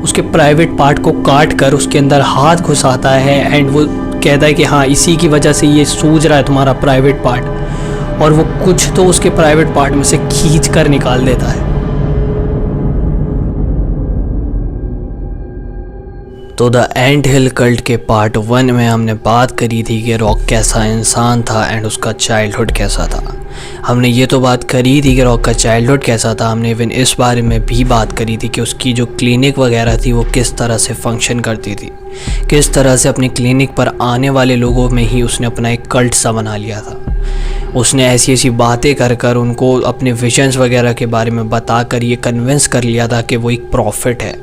उसके private part को काट कर उसके अंदर हाथ घुसाता है एंड वो कहता है कि हाँ इसी की वजह से ये सूज रहा है तुम्हारा प्राइवेट पार्ट, और वो कुछ तो उसके प्राइवेट पार्ट में से खींच कर निकाल देता है। तो द एंट हिल कल्ट के पार्ट 1 में हमने बात करी थी कि रॉक कैसा इंसान था एंड उसका चाइल्डहुड कैसा था। हमने ये तो बात करी थी कि रॉक का चाइल्डहुड कैसा था, हमने इवन इस बारे में भी बात करी थी कि उसकी जो क्लिनिक वगैरह थी वो किस तरह से फंक्शन करती थी, किस तरह से अपनी क्लिनिक पर आने वाले लोगों में ही उसने अपना एक कल्ट सा बना लिया था। उसने ऐसी ऐसी बातें कर कर उनको अपने विजन्स वगैरह के बारे में बताकर ये कन्विंस कर लिया था कि वो एक प्रॉफिट है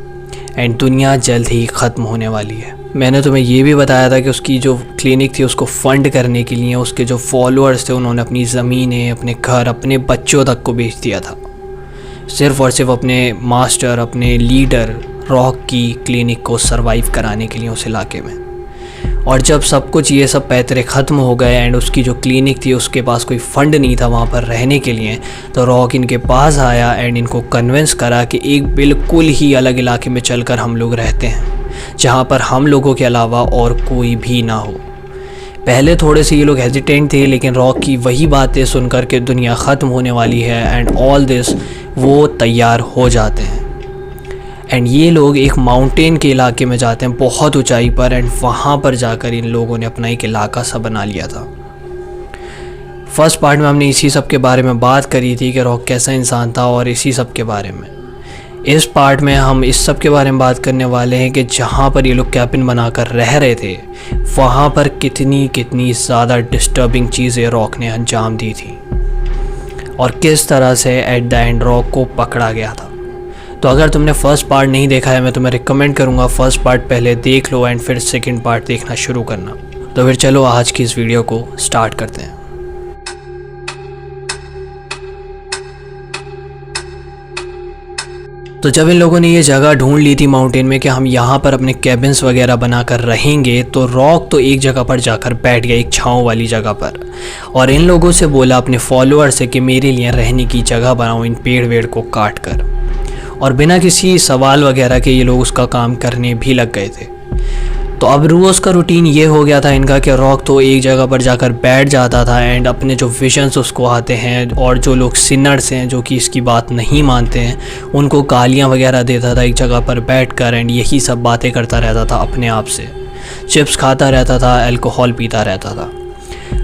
एंड दुनिया जल्द ही ख़त्म होने वाली है। मैंने तुम्हें ये भी बताया था कि उसकी जो क्लिनिक थी उसको फंड करने के लिए उसके जो फॉलोअर्स थे उन्होंने अपनी ज़मीनें, अपने घर, अपने बच्चों तक को बेच दिया था, सिर्फ़ और सिर्फ अपने मास्टर, अपने लीडर रॉक की क्लिनिक को सरवाइव कराने के लिए उस इलाके में। और जब सब कुछ ये सब पैतरे ख़त्म हो गए एंड उसकी जो क्लिनिक थी उसके पास कोई फ़ंड नहीं था वहाँ पर रहने के लिए, तो रॉक इनके पास आया एंड इनको कन्विंस करा कि एक बिल्कुल ही अलग इलाके में चलकर हम लोग रहते हैं जहाँ पर हम लोगों के अलावा और कोई भी ना हो। पहले थोड़े से ये लोग हेजिटेंट थे, लेकिन रॉक की वही बातें सुनकर के दुनिया ख़त्म होने वाली है एंड ऑल दिस वो तैयार हो जाते हैं एंड ये लोग एक माउंटेन के इलाके में जाते हैं, बहुत ऊंचाई पर, एंड वहाँ पर जाकर इन लोगों ने अपना एक इलाका सा बना लिया था। फर्स्ट पार्ट में हमने इसी सब के बारे में बात करी थी कि रॉक कैसा इंसान था और इसी सब के बारे में। इस पार्ट में हम इस सब के बारे में बात करने वाले हैं कि जहाँ पर ये लोग कैबिन बनाकर रह रहे थे वहाँ पर कितनी ज़्यादा डिस्टर्बिंग चीज़ें रॉक ने अंजाम दी थी और किस तरह से एट द एंड रॉक को पकड़ा गया था। तो अगर तुमने फर्स्ट पार्ट नहीं देखा है मैं तुम्हें रिकमेंड करूँगा फर्स्ट पार्ट पहले देख लो एंड फिर सेकंड पार्ट देखना शुरू करना। तो फिर चलो आज की इस वीडियो को स्टार्ट करते हैं। तो जब इन लोगों ने ये जगह ढूंढ ली थी माउंटेन में कि हम यहाँ पर अपने कैबिन्स वगैरह बनाकर रहेंगे, तो रॉक तो एक जगह पर जाकर बैठ गया, एक छाँव वाली जगह पर, और इन लोगों से बोला अपने फॉलोअर से कि मेरे लिए रहने की जगह बनाओ इन पेड़ वेड़ को काट कर। और बिना किसी सवाल वगैरह के ये लोग उसका काम करने भी लग गए थे। तो अब रोज़ का रूटीन ये हो गया था इनका कि रॉक तो एक जगह पर जाकर बैठ जाता था एंड अपने जो विजन्स उसको आते हैं और जो लोग सिनर्स हैं जो कि इसकी बात नहीं मानते हैं उनको गालियाँ वगैरह देता था एक जगह पर बैठ कर एंड यही सब बातें करता रहता था अपने आप से, चिप्स खाता रहता था, अल्कोहल पीता रहता था।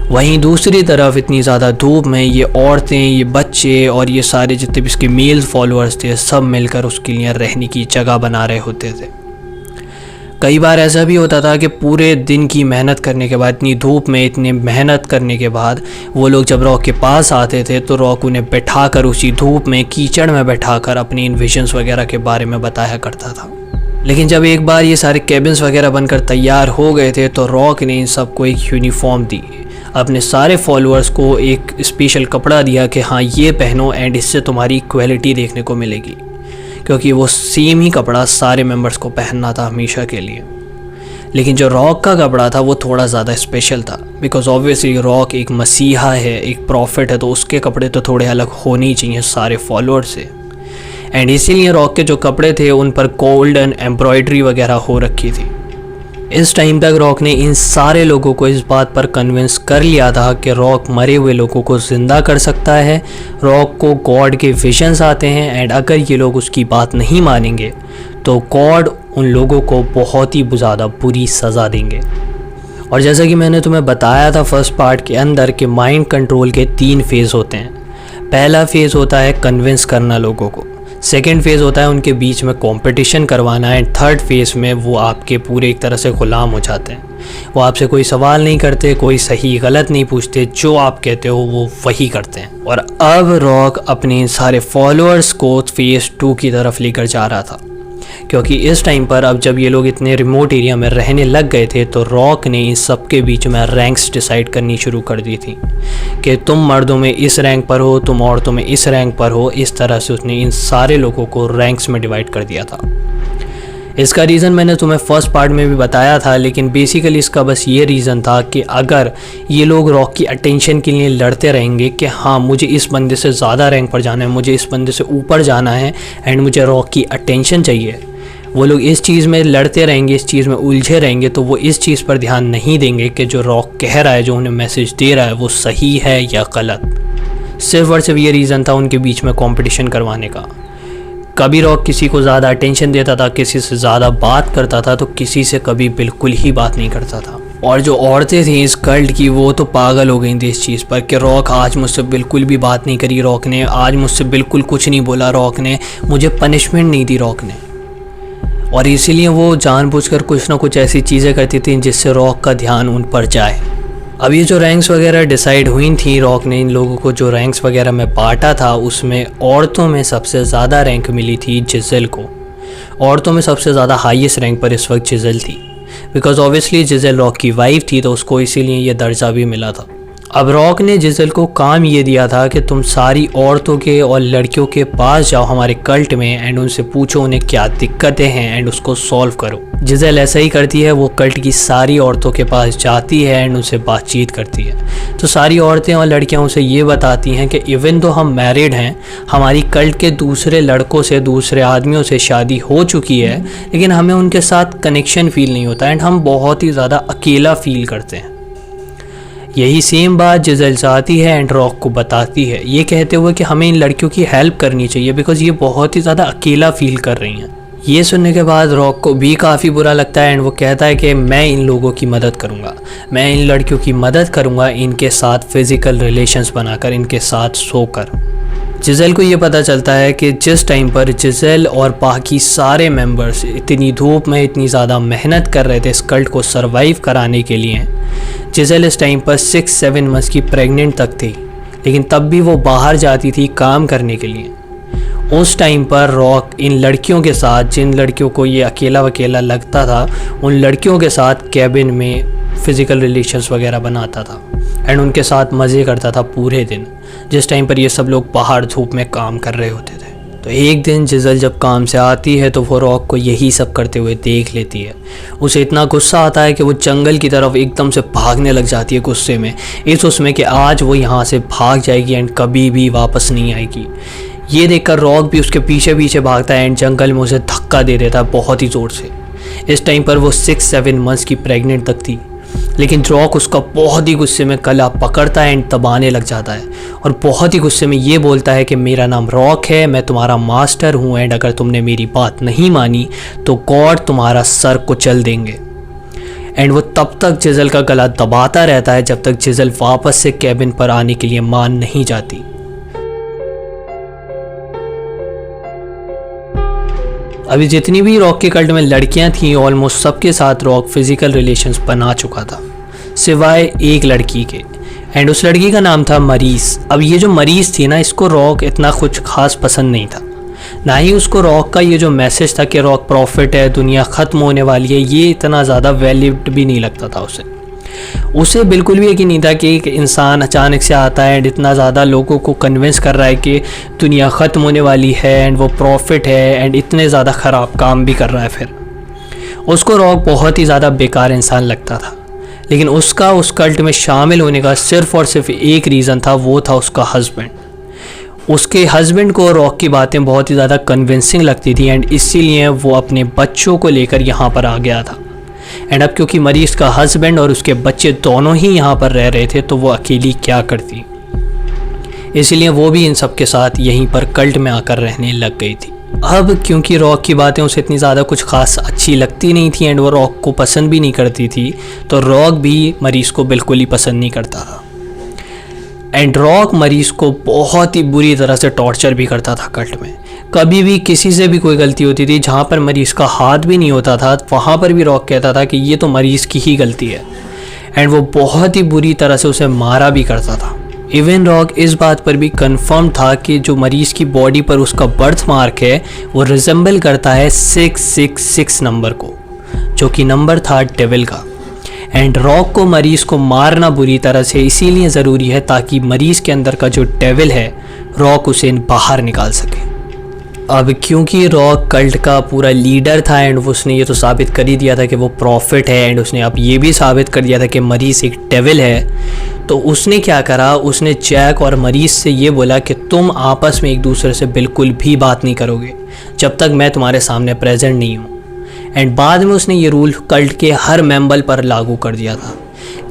वहीं दूसरी तरफ इतनी ज़्यादा धूप में ये औरतें, ये बच्चे और ये सारे जितने भी इसके मेल फॉलोअर्स थे सब मिलकर उसके लिए रहने की जगह बना रहे होते थे। कई बार ऐसा भी होता था कि पूरे दिन की मेहनत करने के बाद, इतनी धूप में इतनी मेहनत करने के बाद वो लोग जब रॉक के पास आते थे तो रॉक उन्हें बैठाकर उसी धूप में कीचड़ में बैठाकर अपनी इन विजन्स वगैरह के बारे में बताया करता था। लेकिन जब एक बार ये सारे कैबिन्स वगैरह बनकर तैयार हो गए थे तो रॉक ने इन सबको एक यूनिफॉर्म दी, अपने सारे फॉलोअर्स को एक स्पेशल कपड़ा दिया कि हाँ ये पहनो एंड इससे तुम्हारी इक्वलिटी देखने को मिलेगी, क्योंकि वो सेम ही कपड़ा सारे मेंबर्स को पहनना था हमेशा के लिए। लेकिन जो रॉक का कपड़ा था वो थोड़ा ज़्यादा स्पेशल था, बिकॉज ऑब्वियसली रॉक एक मसीहा है, एक प्रॉफिट है, तो उसके कपड़े तो थोड़े अलग होने ही चाहिए सारे फॉलोअर से। एंड इसीलिए रॉक के जो कपड़े थे उन पर गोल्डन एम्ब्रॉयडरी वगैरह हो रखी थी। इस टाइम तक रॉक ने इन सारे लोगों को इस बात पर कन्विंस कर लिया था कि रॉक मरे हुए लोगों को ज़िंदा कर सकता है, रॉक को गॉड के विजन्स आते हैं एंड अगर ये लोग उसकी बात नहीं मानेंगे तो गॉड उन लोगों को बहुत ही ज़्यादा बुरी सज़ा देंगे। और जैसा कि मैंने तुम्हें बताया था फर्स्ट पार्ट के अंदर कि माइंड कंट्रोल के 3 फेज़ होते हैं। पहला फेज़ होता है कन्विंस करना लोगों को, सेकेंड फेज़ होता है उनके बीच में कंपटीशन करवाना एंड थर्ड फेज़ में वो आपके पूरे एक तरह से ग़ुलाम हो जाते हैं। वो आपसे कोई सवाल नहीं करते, कोई सही गलत नहीं पूछते, जो आप कहते हो वो वही करते हैं। और अब रॉक अपने सारे फॉलोअर्स को फेज़ 2 की तरफ लेकर जा रहा था, क्योंकि इस टाइम पर अब जब ये लोग इतने रिमोट एरिया में रहने लग गए थे तो रॉक ने इन सब के बीच में रैंक्स डिसाइड करनी शुरू कर दी थी कि तुम मर्दों में इस रैंक पर हो, तुम औरतों में इस रैंक पर हो। इस तरह से उसने इन सारे लोगों को रैंक्स में डिवाइड कर दिया था। इसका रीज़न मैंने तुम्हें फर्स्ट पार्ट में भी बताया था, लेकिन बेसिकली इसका बस ये रीज़न था कि अगर ये लोग रॉक की अटेंशन के लिए लड़ते रहेंगे कि हाँ मुझे इस बंदे से ज़्यादा रैंक पर जाना है, मुझे इस बंदे से ऊपर जाना है एंड मुझे रॉक की अटेंशन चाहिए, वो लोग इस चीज़ में लड़ते रहेंगे, इस चीज़ में उलझे रहेंगे, तो वो इस चीज़ पर ध्यान नहीं देंगे कि जो रॉक कह रहा है, जो उन्हें मैसेज दे रहा है, वो सही है या गलत। सिर्फ और सिर्फ ये रीज़न था उनके बीच में कंपटीशन करवाने का। कभी रॉक किसी को ज़्यादा अटेंशन देता था, किसी से ज़्यादा बात करता था, तो किसी से कभी बिल्कुल ही बात नहीं करता था। और जो औरतें थीं इस कल्ट की, वो तो पागल हो गई थी इस चीज़ पर कि रॉक आज मुझसे बिल्कुल भी बात नहीं करी, रॉक ने आज मुझसे बिल्कुल कुछ नहीं बोला, रॉक ने मुझे पनिशमेंट नहीं दी रॉक ने। और इसीलिए वो जानबूझकर कुछ ना कुछ ऐसी चीज़ें करती थी जिससे रॉक का ध्यान उन पर जाए। अब ये जो रैंक्स वगैरह डिसाइड हुई थी, रॉक ने इन लोगों को जो रैंक्स वगैरह में बांटा था, उसमें औरतों में सबसे ज़्यादा रैंक मिली थी जिज़ेल को। औरतों में सबसे ज़्यादा हाईएस्ट रैंक पर इस वक्त जिज़ेल थी, बिकॉज ऑब्वियसली जिज़ेल रॉक की वाइफ थी, तो उसको इसीलिए ये दर्जा भी मिला था। अब रॉक ने जिज़ेल को काम ये दिया था कि तुम सारी औरतों के और लड़कियों के पास जाओ हमारे कल्ट में एंड उनसे पूछो उन्हें क्या दिक्कतें हैं एंड उसको सॉल्व करो। जिज़ेल ऐसा ही करती है, वो कल्ट की सारी औरतों के पास जाती है एंड उनसे बातचीत करती है। तो सारी औरतें और लड़कियां उसे ये बताती हैं कि इवन तो हम मैरिड हैं, हमारी कल्ट के दूसरे लड़कों से, दूसरे आदमियों से शादी हो चुकी है, लेकिन हमें उनके साथ कनेक्शन फील नहीं होता एंड हम बहुत ही ज़्यादा अकेला फील करते हैं। यही सेम बात जिज़ेल चाहती है एंड रॉक को बताती है, ये कहते हुए कि हमें इन लड़कियों की हेल्प करनी चाहिए बिकॉज ये बहुत ही ज़्यादा अकेला फील कर रही हैं। ये सुनने के बाद रॉक को भी काफ़ी बुरा लगता है एंड वो कहता है कि मैं इन लोगों की मदद करूँगा, मैं इन लड़कियों की मदद करूँगा इनके साथ फ़िज़िकल रिलेशंस बनाकर, इनके साथ सोकर। जिज़ेल को ये पता चलता है कि जिस टाइम पर जिज़ेल और बाकी सारे मेंबर्स इतनी धूप में इतनी ज़्यादा मेहनत कर रहे थे इस कल्ट को सरवाइव कराने के लिए, जिज़ेल इस टाइम पर 6-7 मंथ्स की प्रेग्नेंट तक थी, लेकिन तब भी वो बाहर जाती थी काम करने के लिए। उस टाइम पर रॉक इन लड़कियों के साथ, जिन लड़कियों को ये अकेला वकेला लगता था, उन लड़कियों के साथ कैबिन में फ़िज़िकल रिलेशंस वगैरह बनाता था एंड उनके साथ मज़े करता था पूरे दिन, जिस टाइम पर ये सब लोग बाहर धूप में काम कर रहे होते थे। तो एक दिन जिज़ेल जब काम से आती है तो वो रॉक को यही सब करते हुए देख लेती है। उसे इतना गुस्सा आता है कि वो जंगल की तरफ एकदम से भागने लग जाती है गुस्से में, इस उसमें कि आज वो यहाँ से भाग जाएगी एंड कभी भी वापस नहीं आएगी। ये देखकर रॉक भी उसके पीछे पीछे भागता है एंड जंगल में उसे धक्का दे देता है बहुत ही ज़ोर से। इस टाइम पर वो 6-7 मंथ्स की प्रेग्नेंट तक थी, लेकिन रॉक उसका बहुत ही गुस्से में गला पकड़ता है एंड दबाने लग जाता है और बहुत ही गुस्से में ये बोलता है कि मेरा नाम रॉक है, मैं तुम्हारा मास्टर हूँ एंड अगर तुमने मेरी बात नहीं मानी तो गॉड तुम्हारा सर कुचल देंगे। एंड वो तब तक जिज़ेल का गला दबाता रहता है जब तक जिज़ेल वापस से कैबिन पर आने के लिए मान नहीं जाती। अभी जितनी भी रॉक के कल्ट में लड़कियां थीं, ऑलमोस्ट सबके साथ रॉक फिज़िकल रिलेशंस बना चुका था, सिवाय एक लड़की के, एंड उस लड़की का नाम था मरीस। अब ये जो मरीस थी ना, इसको रॉक इतना कुछ खास पसंद नहीं था, ना ही उसको रॉक का ये जो मैसेज था कि रॉक प्रॉफिट है, दुनिया ख़त्म होने वाली है, ये इतना ज़्यादा वैलिड भी नहीं लगता था उसे बिल्कुल भी यकीन नहीं था कि एक इंसान अचानक से आता है एंड इतना ज़्यादा लोगों को कन्विंस कर रहा है कि दुनिया ख़त्म होने वाली है एंड वो प्रॉफिट है एंड इतने ज़्यादा ख़राब काम भी कर रहा है। फिर उसको रॉक बहुत ही ज़्यादा बेकार इंसान लगता था, लेकिन उसका उस कल्ट में शामिल होने का सिर्फ़ और सिर्फ एक रीज़न था, वो था उसका हस्बैंड। उसके हस्बैंड को रॉक की बातें बहुत ही ज़्यादा कन्विंसिंग लगती थी एंड इसीलिए वो अपने बच्चों को लेकर यहाँ पर आ गया था। एंड अब क्योंकि मरीज का हस्बैंड और उसके बच्चे दोनों ही यहाँ पर रह रहे थे, तो वो अकेली क्या करती, इसलिए वो भी इन सब के साथ यहीं पर कल्ट में आकर रहने लग गई थी। अब क्योंकि रॉक की बातें उसे इतनी ज़्यादा कुछ खास अच्छी लगती नहीं थी एंड वो रॉक को पसंद भी नहीं करती थी, तो रॉक भी मरीज़ को बिल्कुल ही पसंद नहीं करता था। एंड रॉक मरीज़ को बहुत ही बुरी तरह से टॉर्चर भी करता था कल्ट में। कभी भी किसी से भी कोई गलती होती थी, जहाँ पर मरीज़ का हाथ भी नहीं होता था, वहाँ पर भी रॉक कहता था कि ये तो मरीज़ की ही गलती है, एंड वो बहुत ही बुरी तरह से उसे मारा भी करता था। इवन रॉक इस बात पर भी कंफर्म था कि जो मरीज़ की बॉडी पर उसका बर्थ मार्क है वो रिजेंबल करता है 666 नंबर को, जो कि नंबर था डेविल का। एंड रॉक को मरीज़ को मारना बुरी तरह से इसीलिए ज़रूरी है ताकि मरीज़ के अंदर का जो डेविल है, रॉक उसे बाहर निकाल सके। अब क्योंकि रॉक कल्ट का पूरा लीडर था एंड उसने ये तो साबित कर ही दिया था कि वो प्रॉफिट है, एंड उसने अब ये भी साबित कर दिया था कि मरीज़ एक डेविल है, तो उसने क्या करा, उसने जैक और मरीज़ से ये बोला कि तुम आपस में एक दूसरे से बिल्कुल भी बात नहीं करोगे जब तक मैं तुम्हारे सामने प्रेजेंट नहीं हूँ। एंड बाद में उसने ये रूल कल्ट के हर मेंबर पर लागू कर दिया था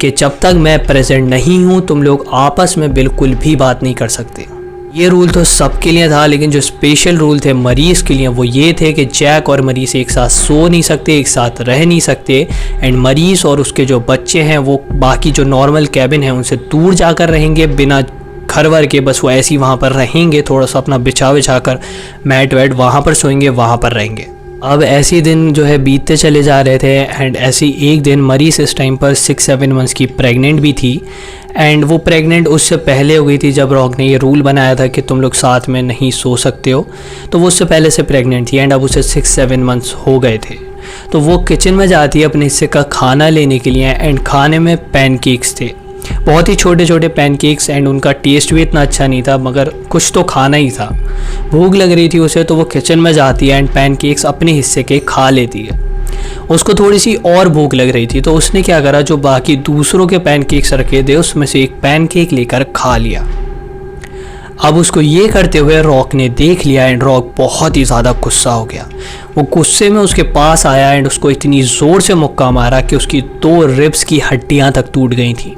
कि जब तक मैं प्रेजेंट नहीं हूँ तुम लोग आपस में बिल्कुल भी बात नहीं कर सकते। ये रूल तो सबके लिए था, लेकिन जो स्पेशल रूल थे मरीज़ के लिए वो ये थे कि जैक और मरीज़ एक साथ सो नहीं सकते, एक साथ रह नहीं सकते। एंड मरीज़ और उसके जो बच्चे हैं वो बाकी जो नॉर्मल कैबिन है उनसे दूर जाकर रहेंगे, बिना घर वर के। बस वो ऐसे ही वहाँ पर रहेंगे, थोड़ा सा अपना बिछा कर मैट वैट वहाँ पर सोएंगे, वहाँ पर रहेंगे। अब ऐसे दिन जो है बीतते चले जा रहे थे। एंड ऐसी एक दिन मरीज़ इस टाइम पर 6-7 मंथ्स की प्रेग्नेंट भी थी। एंड वो प्रेग्नेंट उससे पहले हो गई थी जब रॉक ने ये रूल बनाया था कि तुम लोग साथ में नहीं सो सकते हो, तो वो उससे पहले से प्रेग्नेंट थी। एंड अब उसे 6-7 मंथ्स हो गए थे। तो वो किचन में जाती है अपने हिस्से का खाना लेने के लिए। एंड खाने में पैनकेक्स थे, बहुत ही छोटे छोटे पैनकेक्स। एंड उनका टेस्ट भी इतना अच्छा नहीं था, मगर कुछ तो खाना ही था। भूख लग रही थी उसे, तो वो किचन में जाती है एंड पैनकेक्स अपने हिस्से के खा लेती है। उसको थोड़ी सी और भूख लग रही थी, तो उसने क्या करा, जो बाकी दूसरों के पैनकेक्स रखे थे उसमें से एक पैनकेक लेकर खा लिया। अब उसको ये करते हुए रॉक ने देख लिया एंड रॉक बहुत ही ज़्यादा गुस्सा हो गया। वो गुस्से में उसके पास आया एंड उसको इतनी ज़ोर से मुक्का मारा कि उसकी 2 रिब्स की हड्डियाँ तक टूट गई थी।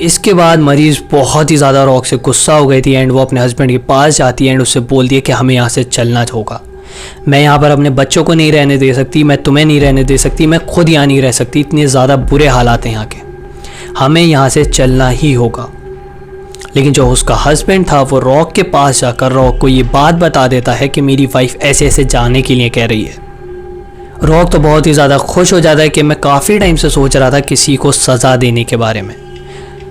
इसके बाद मरीज़ बहुत ही ज़्यादा रॉक से गुस्सा हो गई थी एंड वो अपने हस्बैंड के पास जाती है एंड उससे बोलती है कि हमें यहाँ से चलना होगा। मैं यहाँ पर अपने बच्चों को नहीं रहने दे सकती, मैं तुम्हें नहीं रहने दे सकती, मैं खुद यहाँ नहीं रह सकती, इतने ज़्यादा बुरे हालात हैं यहाँ के, हमें यहाँ से चलना ही होगा। लेकिन जो उसका हस्बैंड था वो रॉक के पास जाकर रॉक को ये बात बता देता है कि मेरी वाइफ ऐसे ऐसे जाने के लिए कह रही है। रॉक तो बहुत ही ज़्यादा खुश हो जाता है कि मैं काफ़ी टाइम से सोच रहा था किसी को सज़ा देने के बारे में।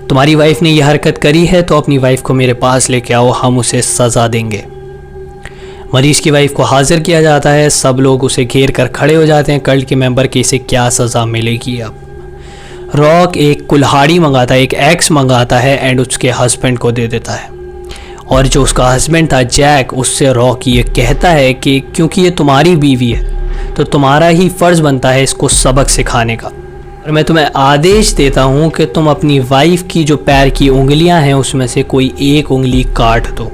तुम्हारी वाइफ ने यह हरकत करी है तो अपनी वाइफ को मेरे पास लेके आओ, हम उसे सज़ा देंगे। मरीज़ की वाइफ को हाजिर किया जाता है, सब लोग उसे घेर कर खड़े हो जाते हैं कल्ट के मेंबर कि इसे क्या सज़ा मिलेगी। अब रॉक एक कुल्हाड़ी मंगाता है, एक एक्स मंगाता है एंड उसके हस्बैंड को दे देता है। और जो उसका हस्बैंड था जैक, उससे रॉक ये कहता है कि क्योंकि ये तुम्हारी बीवी है तो तुम्हारा ही फ़र्ज़ बनता है इसको सबक सिखाने का, और मैं तुम्हें आदेश देता हूँ कि तुम अपनी वाइफ की जो पैर की उंगलियां हैं उसमें से कोई एक उंगली काट दो।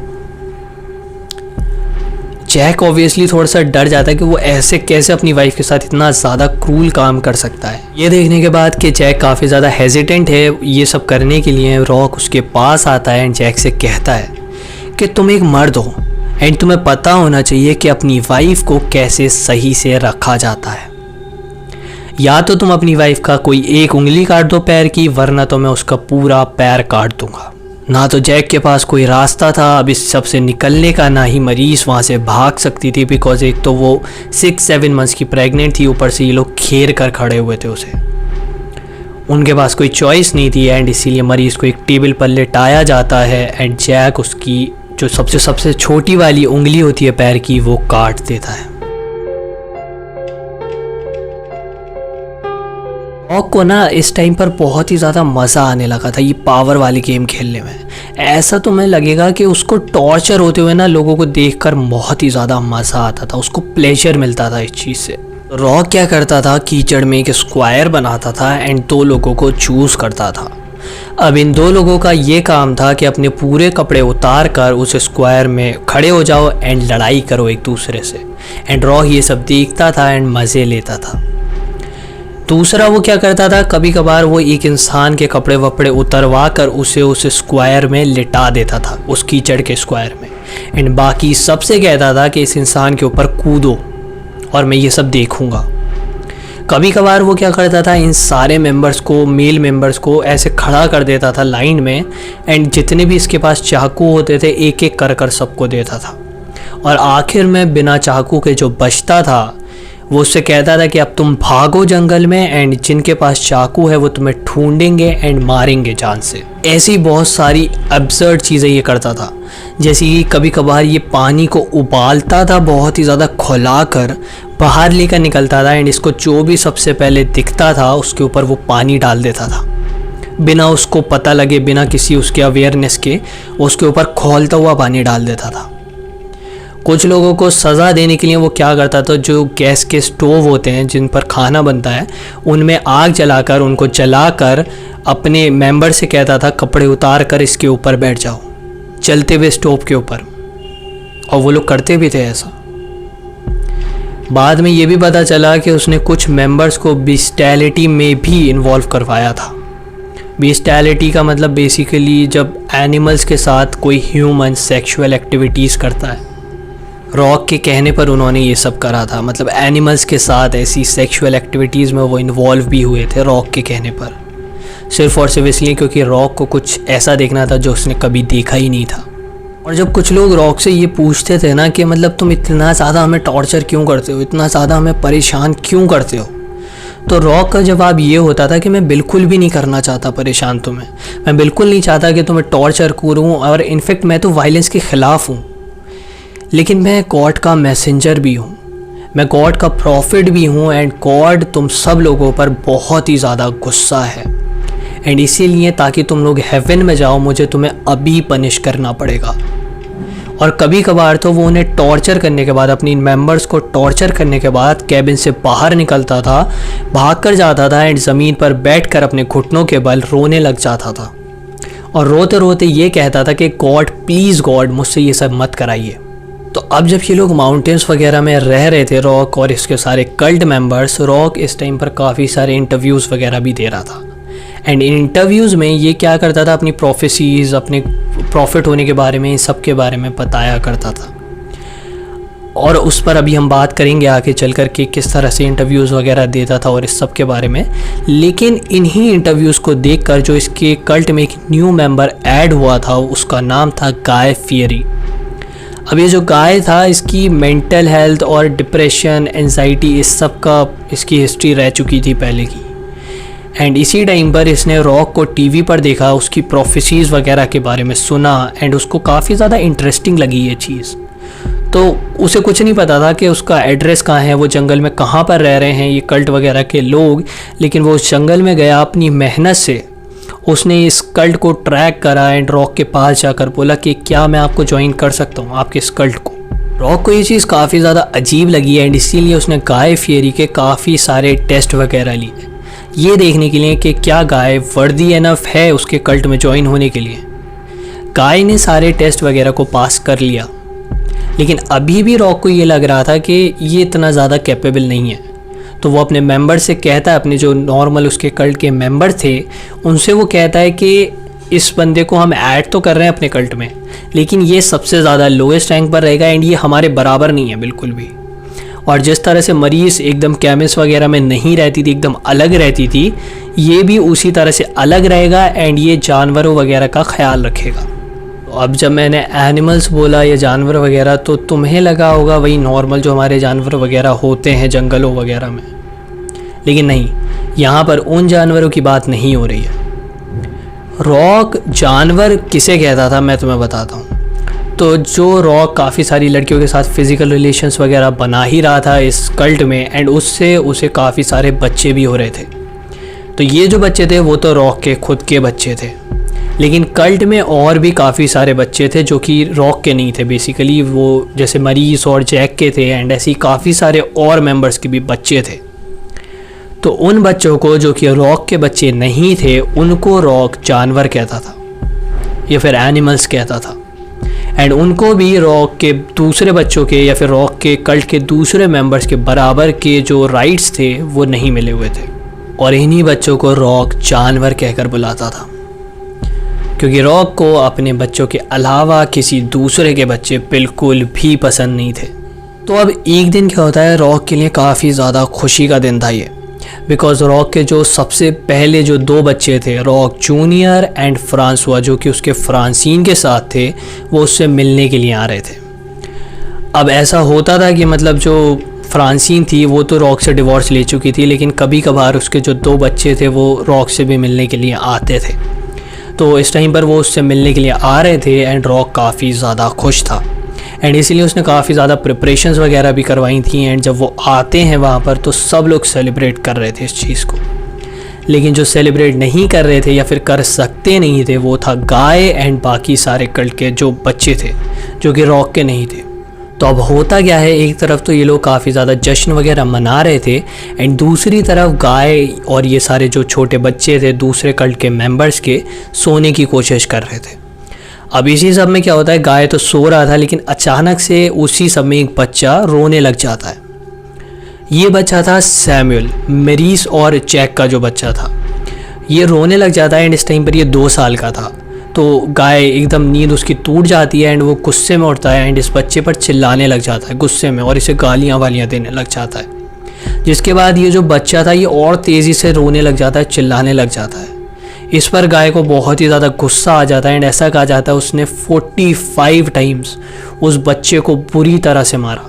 जैक ऑब्वियसली थोड़ा सा डर जाता है कि वो ऐसे कैसे अपनी वाइफ के साथ इतना ज़्यादा क्रूल काम कर सकता है। ये देखने के बाद कि जैक काफ़ी ज़्यादा हेजिटेंट है ये सब करने के लिए, रॉक उसके पास आता है एंड जैक से कहता है कि तुम एक मर्द हो एंड तुम्हें पता होना चाहिए कि अपनी वाइफ को कैसे सही से रखा जाता है। या तो तुम अपनी वाइफ का कोई एक उंगली काट दो पैर की, वरना तो मैं उसका पूरा पैर काट दूंगा। ना तो जैक के पास कोई रास्ता था अब इस सब से निकलने का, ना ही मरीज़ वहाँ से भाग सकती थी, बिकॉज एक तो वो 6-7 मंथ्स की प्रेग्नेंट थी, ऊपर से ये लोग घेर कर खड़े हुए थे उसे। उनके पास कोई चॉइस नहीं थी एंड इसीलिए मरीज़ को एक टेबल पर लेटाया जाता है एंड जैक उसकी जो सबसे छोटी वाली उंगली होती है पैर की वो काट देता है। रॉक को ना इस टाइम पर बहुत ही ज़्यादा मज़ा आने लगा था ये पावर वाली गेम खेलने में। ऐसा तो मैं लगेगा कि उसको टॉर्चर होते हुए ना लोगों को देखकर बहुत ही ज़्यादा मज़ा आता था, उसको प्लेजर मिलता था इस चीज़ से। रॉक क्या करता था, कीचड़ में एक स्क्वायर बनाता था एंड 2 लोगों को चूज़ करता था। अब इन 2 लोगों का ये काम था कि अपने पूरे कपड़े उतार कर उस स्क्वायर में खड़े हो जाओ एंड लड़ाई करो एक दूसरे से। एंड रॉक ये सब देखता था एंड मज़े लेता था। दूसरा वो क्या करता था, कभी कभार वो एक इंसान के कपड़े वपड़े उतरवा कर उसे उस स्क्वायर में लिटा देता था, उस कीचड़ के स्क्वायर में। एंड बाकी सबसे कहता था कि इस इंसान के ऊपर कूदो और मैं ये सब देखूंगा। कभी कभार वो क्या करता था, इन सारे मेंबर्स को, मेल मेंबर्स को ऐसे खड़ा कर देता था लाइन में एंड जितने भी इसके पास चाकू होते थे एक एक कर सबको देता था। और आखिर में बिना चाकू के जो बचता था वो उससे कहता था कि अब तुम भागो जंगल में एंड जिनके पास चाकू है वो तुम्हें ढूंढेंगे एंड मारेंगे जान से। ऐसी बहुत सारी अब्सर्ड चीज़ें ये करता था, जैसे कि कभी कभार ये पानी को उबालता था बहुत ही ज़्यादा खौला कर, बाहर लेकर निकलता था एंड इसको जो भी सबसे पहले दिखता था उसके ऊपर वो पानी डाल देता था, बिना उसको पता लगे, बिना किसी उसके अवेयरनेस के उसके ऊपर खौलता हुआ पानी डाल देता था। कुछ लोगों को सज़ा देने के लिए वो क्या करता था, जो गैस के स्टोव होते हैं जिन पर खाना बनता है उनमें आग जलाकर उनको जलाकर अपने मेंबर से कहता था कपड़े उतार कर इसके ऊपर बैठ जाओ, चलते हुए स्टोव के ऊपर। और वो लोग करते भी थे ऐसा। बाद में ये भी पता चला कि उसने कुछ मेंबर्स को बिस्टैलिटी में भी इन्वॉल्व करवाया था। बिस्टैलिटी का मतलब बेसिकली जब एनिमल्स के साथ कोई ह्यूमन सेक्सुअल एक्टिविटीज़ करता है। रॉक के कहने पर उन्होंने ये सब करा था, मतलब एनिमल्स के साथ ऐसी सेक्सुअल एक्टिविटीज़ में वो इन्वॉल्व भी हुए थे रॉक के कहने पर, सिर्फ और सिर्फ इसलिए क्योंकि रॉक को कुछ ऐसा देखना था जो उसने कभी देखा ही नहीं था। और जब कुछ लोग रॉक से ये पूछते थे ना कि मतलब तुम इतना ज़्यादा हमें टॉर्चर क्यों करते हो, इतना ज़्यादा हमें परेशान क्यों करते हो, तो रॉक का जवाब ये होता था कि मैं बिल्कुल भी नहीं करना चाहता परेशान तुम्हें, मैं बिल्कुल नहीं चाहता कि तुम्हें टॉर्चर करूँ, और इनफैक्ट मैं तो वायलेंस के ख़िलाफ़ हूँ, लेकिन मैं गॉड का मैसेंजर भी हूँ, मैं गॉड का प्रॉफिट भी हूँ, एंड गॉड तुम सब लोगों पर बहुत ही ज़्यादा गुस्सा है, एंड इसीलिए ताकि तुम लोग हेवन में जाओ मुझे तुम्हें अभी पनिश करना पड़ेगा। और कभी कभार तो वो उन्हें टॉर्चर करने के बाद, अपनी मेंबर्स को टॉर्चर करने के बाद कैबिन से बाहर निकलता था, भाग कर जाता था एंड ज़मीन पर बैठकर अपने घुटनों के बल रोने लग जाता था, और रोते रोते ये कहता था कि गॉड प्लीज़ गॉड मुझसे ये सब मत कराइए। तो अब जब ये लोग माउंटेन्स वगैरह में रह रहे थे रॉक और इसके सारे कल्ट मेंबर्स, रॉक इस टाइम पर काफ़ी सारे इंटरव्यूज़ वगैरह भी दे रहा था, एंड इन इंटरव्यूज़ में ये क्या करता था, अपनी प्रोफेसीज़, अपने प्रॉफिट होने के बारे में, इन सब के बारे में बताया करता था। और उस पर अभी हम बात करेंगे आगे चल कर के किस तरह से इंटरव्यूज़ वगैरह देता था और इस सब के बारे में। लेकिन इन्हीं इंटरव्यूज़ को देखकर जो इसके कल्ट में एक न्यू मेंबर ऐड हुआ था, उसका नाम था गाय फियरी। अब ये जो गाय था, इसकी मेंटल हेल्थ और डिप्रेशन, एंजाइटी, इस सब का इसकी हिस्ट्री रह चुकी थी पहले की, एंड इसी टाइम पर इसने रॉक को टीवी पर देखा, उसकी प्रोफेसीज़ वगैरह के बारे में सुना, एंड उसको काफ़ी ज़्यादा इंटरेस्टिंग लगी ये चीज़। तो उसे कुछ नहीं पता था कि उसका एड्रेस कहाँ है, वो जंगल में कहाँ पर रह रहे हैं ये कल्ट वगैरह के लोग, लेकिन वो उस जंगल में गया, अपनी मेहनत से उसने इस कल्ट को ट्रैक करा एंड रॉक के पास जाकर बोला कि क्या मैं आपको ज्वाइन कर सकता हूँ, आपके इस कल्ट को। रॉक को ये चीज़ काफ़ी ज़्यादा अजीब लगी एंड इसीलिए उसने गाय फियरी के काफ़ी सारे टेस्ट वगैरह लिए, ये देखने के लिए कि क्या गाय वर्दी एनफ है उसके कल्ट में ज्वाइन होने के लिए। गाय ने सारे टेस्ट वगैरह को पास कर लिया, लेकिन अभी भी रॉक को ये लग रहा था कि ये इतना ज़्यादा कैपेबल नहीं है। तो वो अपने मेंबर से कहता है, अपने जो नॉर्मल उसके कल्ट के मेंबर थे उनसे वो कहता है कि इस बंदे को हम ऐड तो कर रहे हैं अपने कल्ट में, लेकिन ये सबसे ज़्यादा लोएस्ट रैंक पर रहेगा एंड ये हमारे बराबर नहीं है बिल्कुल भी। और जिस तरह से मरीज़ एकदम कैमिस्ट वगैरह में नहीं रहती थी, एकदम अलग रहती थी, ये भी उसी तरह से अलग रहेगा एंड ये जानवरों वगैरह का ख्याल रखेगा। तो अब जब मैंने एनिमल्स बोला या जानवर वगैरह, तो तुम्हें लगा होगा वही नॉर्मल जो हमारे जानवर वगैरह होते हैं जंगलों वगैरह में, लेकिन नहीं, यहाँ पर उन जानवरों की बात नहीं हो रही है। रॉक जानवर किसे कहता था मैं तुम्हें बताता हूँ। तो जो रॉक काफ़ी सारी लड़कियों के साथ फ़िज़िकल रिलेशंस वगैरह बना ही रहा था इस कल्ट में, एंड उससे उसे काफ़ी सारे बच्चे भी हो रहे थे। तो ये जो बच्चे थे वो तो रॉक के खुद के बच्चे थे, लेकिन कल्ट में और भी काफ़ी सारे बच्चे थे जो कि रॉक के नहीं थे। बेसिकली वो जैसे मरीज और जैक के थे, एंड ऐसे काफ़ी सारे और मेंबर्स के भी बच्चे थे। तो उन बच्चों को जो कि रॉक के बच्चे नहीं थे उनको रॉक जानवर कहता था या फिर एनिमल्स कहता था, एंड उनको भी रॉक के दूसरे बच्चों के या फिर रॉक के कल्ट के दूसरे मेंबर्स के बराबर के जो राइट्स थे वो नहीं मिले हुए थे, और इन्हीं बच्चों को रॉक जानवर कहकर बुलाता था, क्योंकि रॉक को अपने बच्चों के अलावा किसी दूसरे के बच्चे बिल्कुल भी पसंद नहीं थे। तो अब एक दिन क्या होता है, रॉक के लिए काफ़ी ज़्यादा खुशी का दिन था ये, बिकॉज रॉक के जो सबसे पहले जो दो बच्चे थे, रॉक जूनियर एंड फ्रांसवा, जो कि उसके फ्रांसीन के साथ थे, वो उससे मिलने के लिए आ रहे थे। अब ऐसा होता था कि मतलब जो फ्रांसीन थी वो तो रॉक से डिवोर्स ले चुकी थी, लेकिन कभी कभार उसके जो दो बच्चे थे वो रॉक से भी मिलने के लिए आते थे। तो इस टाइम पर वो उससे मिलने के लिए आ रहे थे एंड रॉक काफ़ी ज़्यादा खुश था, एंड इसीलिए उसने काफ़ी ज़्यादा प्रिपरेशंस वगैरह भी करवाई थी। एंड जब वो आते हैं वहाँ पर तो सब लोग सेलिब्रेट कर रहे थे इस चीज़ को, लेकिन जो सेलिब्रेट नहीं कर रहे थे या फिर कर सकते नहीं थे वो था गाय एंड बाकी सारे कल्ट के जो बच्चे थे जो कि रॉक के नहीं थे। तो अब होता क्या है, एक तरफ तो ये लोग काफ़ी ज़्यादा जश्न वगैरह मना रहे थे, एंड दूसरी तरफ गाय और ये सारे जो छोटे बच्चे थे दूसरे कल्ट के मेंबर्स के सोने की कोशिश कर रहे थे। अब इसी सब में क्या होता है, गाय तो सो रहा था, लेकिन अचानक से उसी सब में एक बच्चा रोने लग जाता है, ये बच्चा था सैमुअल, मेरीस और जैक का जो बच्चा था। ये रोने लग जाता है एंड इस टाइम पर ये 2 साल का था। तो गाय एकदम नींद उसकी टूट जाती है एंड वो गुस्से में उठता है एंड इस बच्चे पर चिल्लाने लग जाता है गुस्से में और इसे गालियाँ वालियाँ देने लग जाता है। जिसके बाद ये जो बच्चा था ये और तेज़ी से रोने लग जाता है, चिल्लाने लग जाता है। इस पर गाय को बहुत ही ज़्यादा गुस्सा आ जाता है एंड ऐसा कहा जाता है उसने 45 टाइम्स उस बच्चे को बुरी तरह से मारा।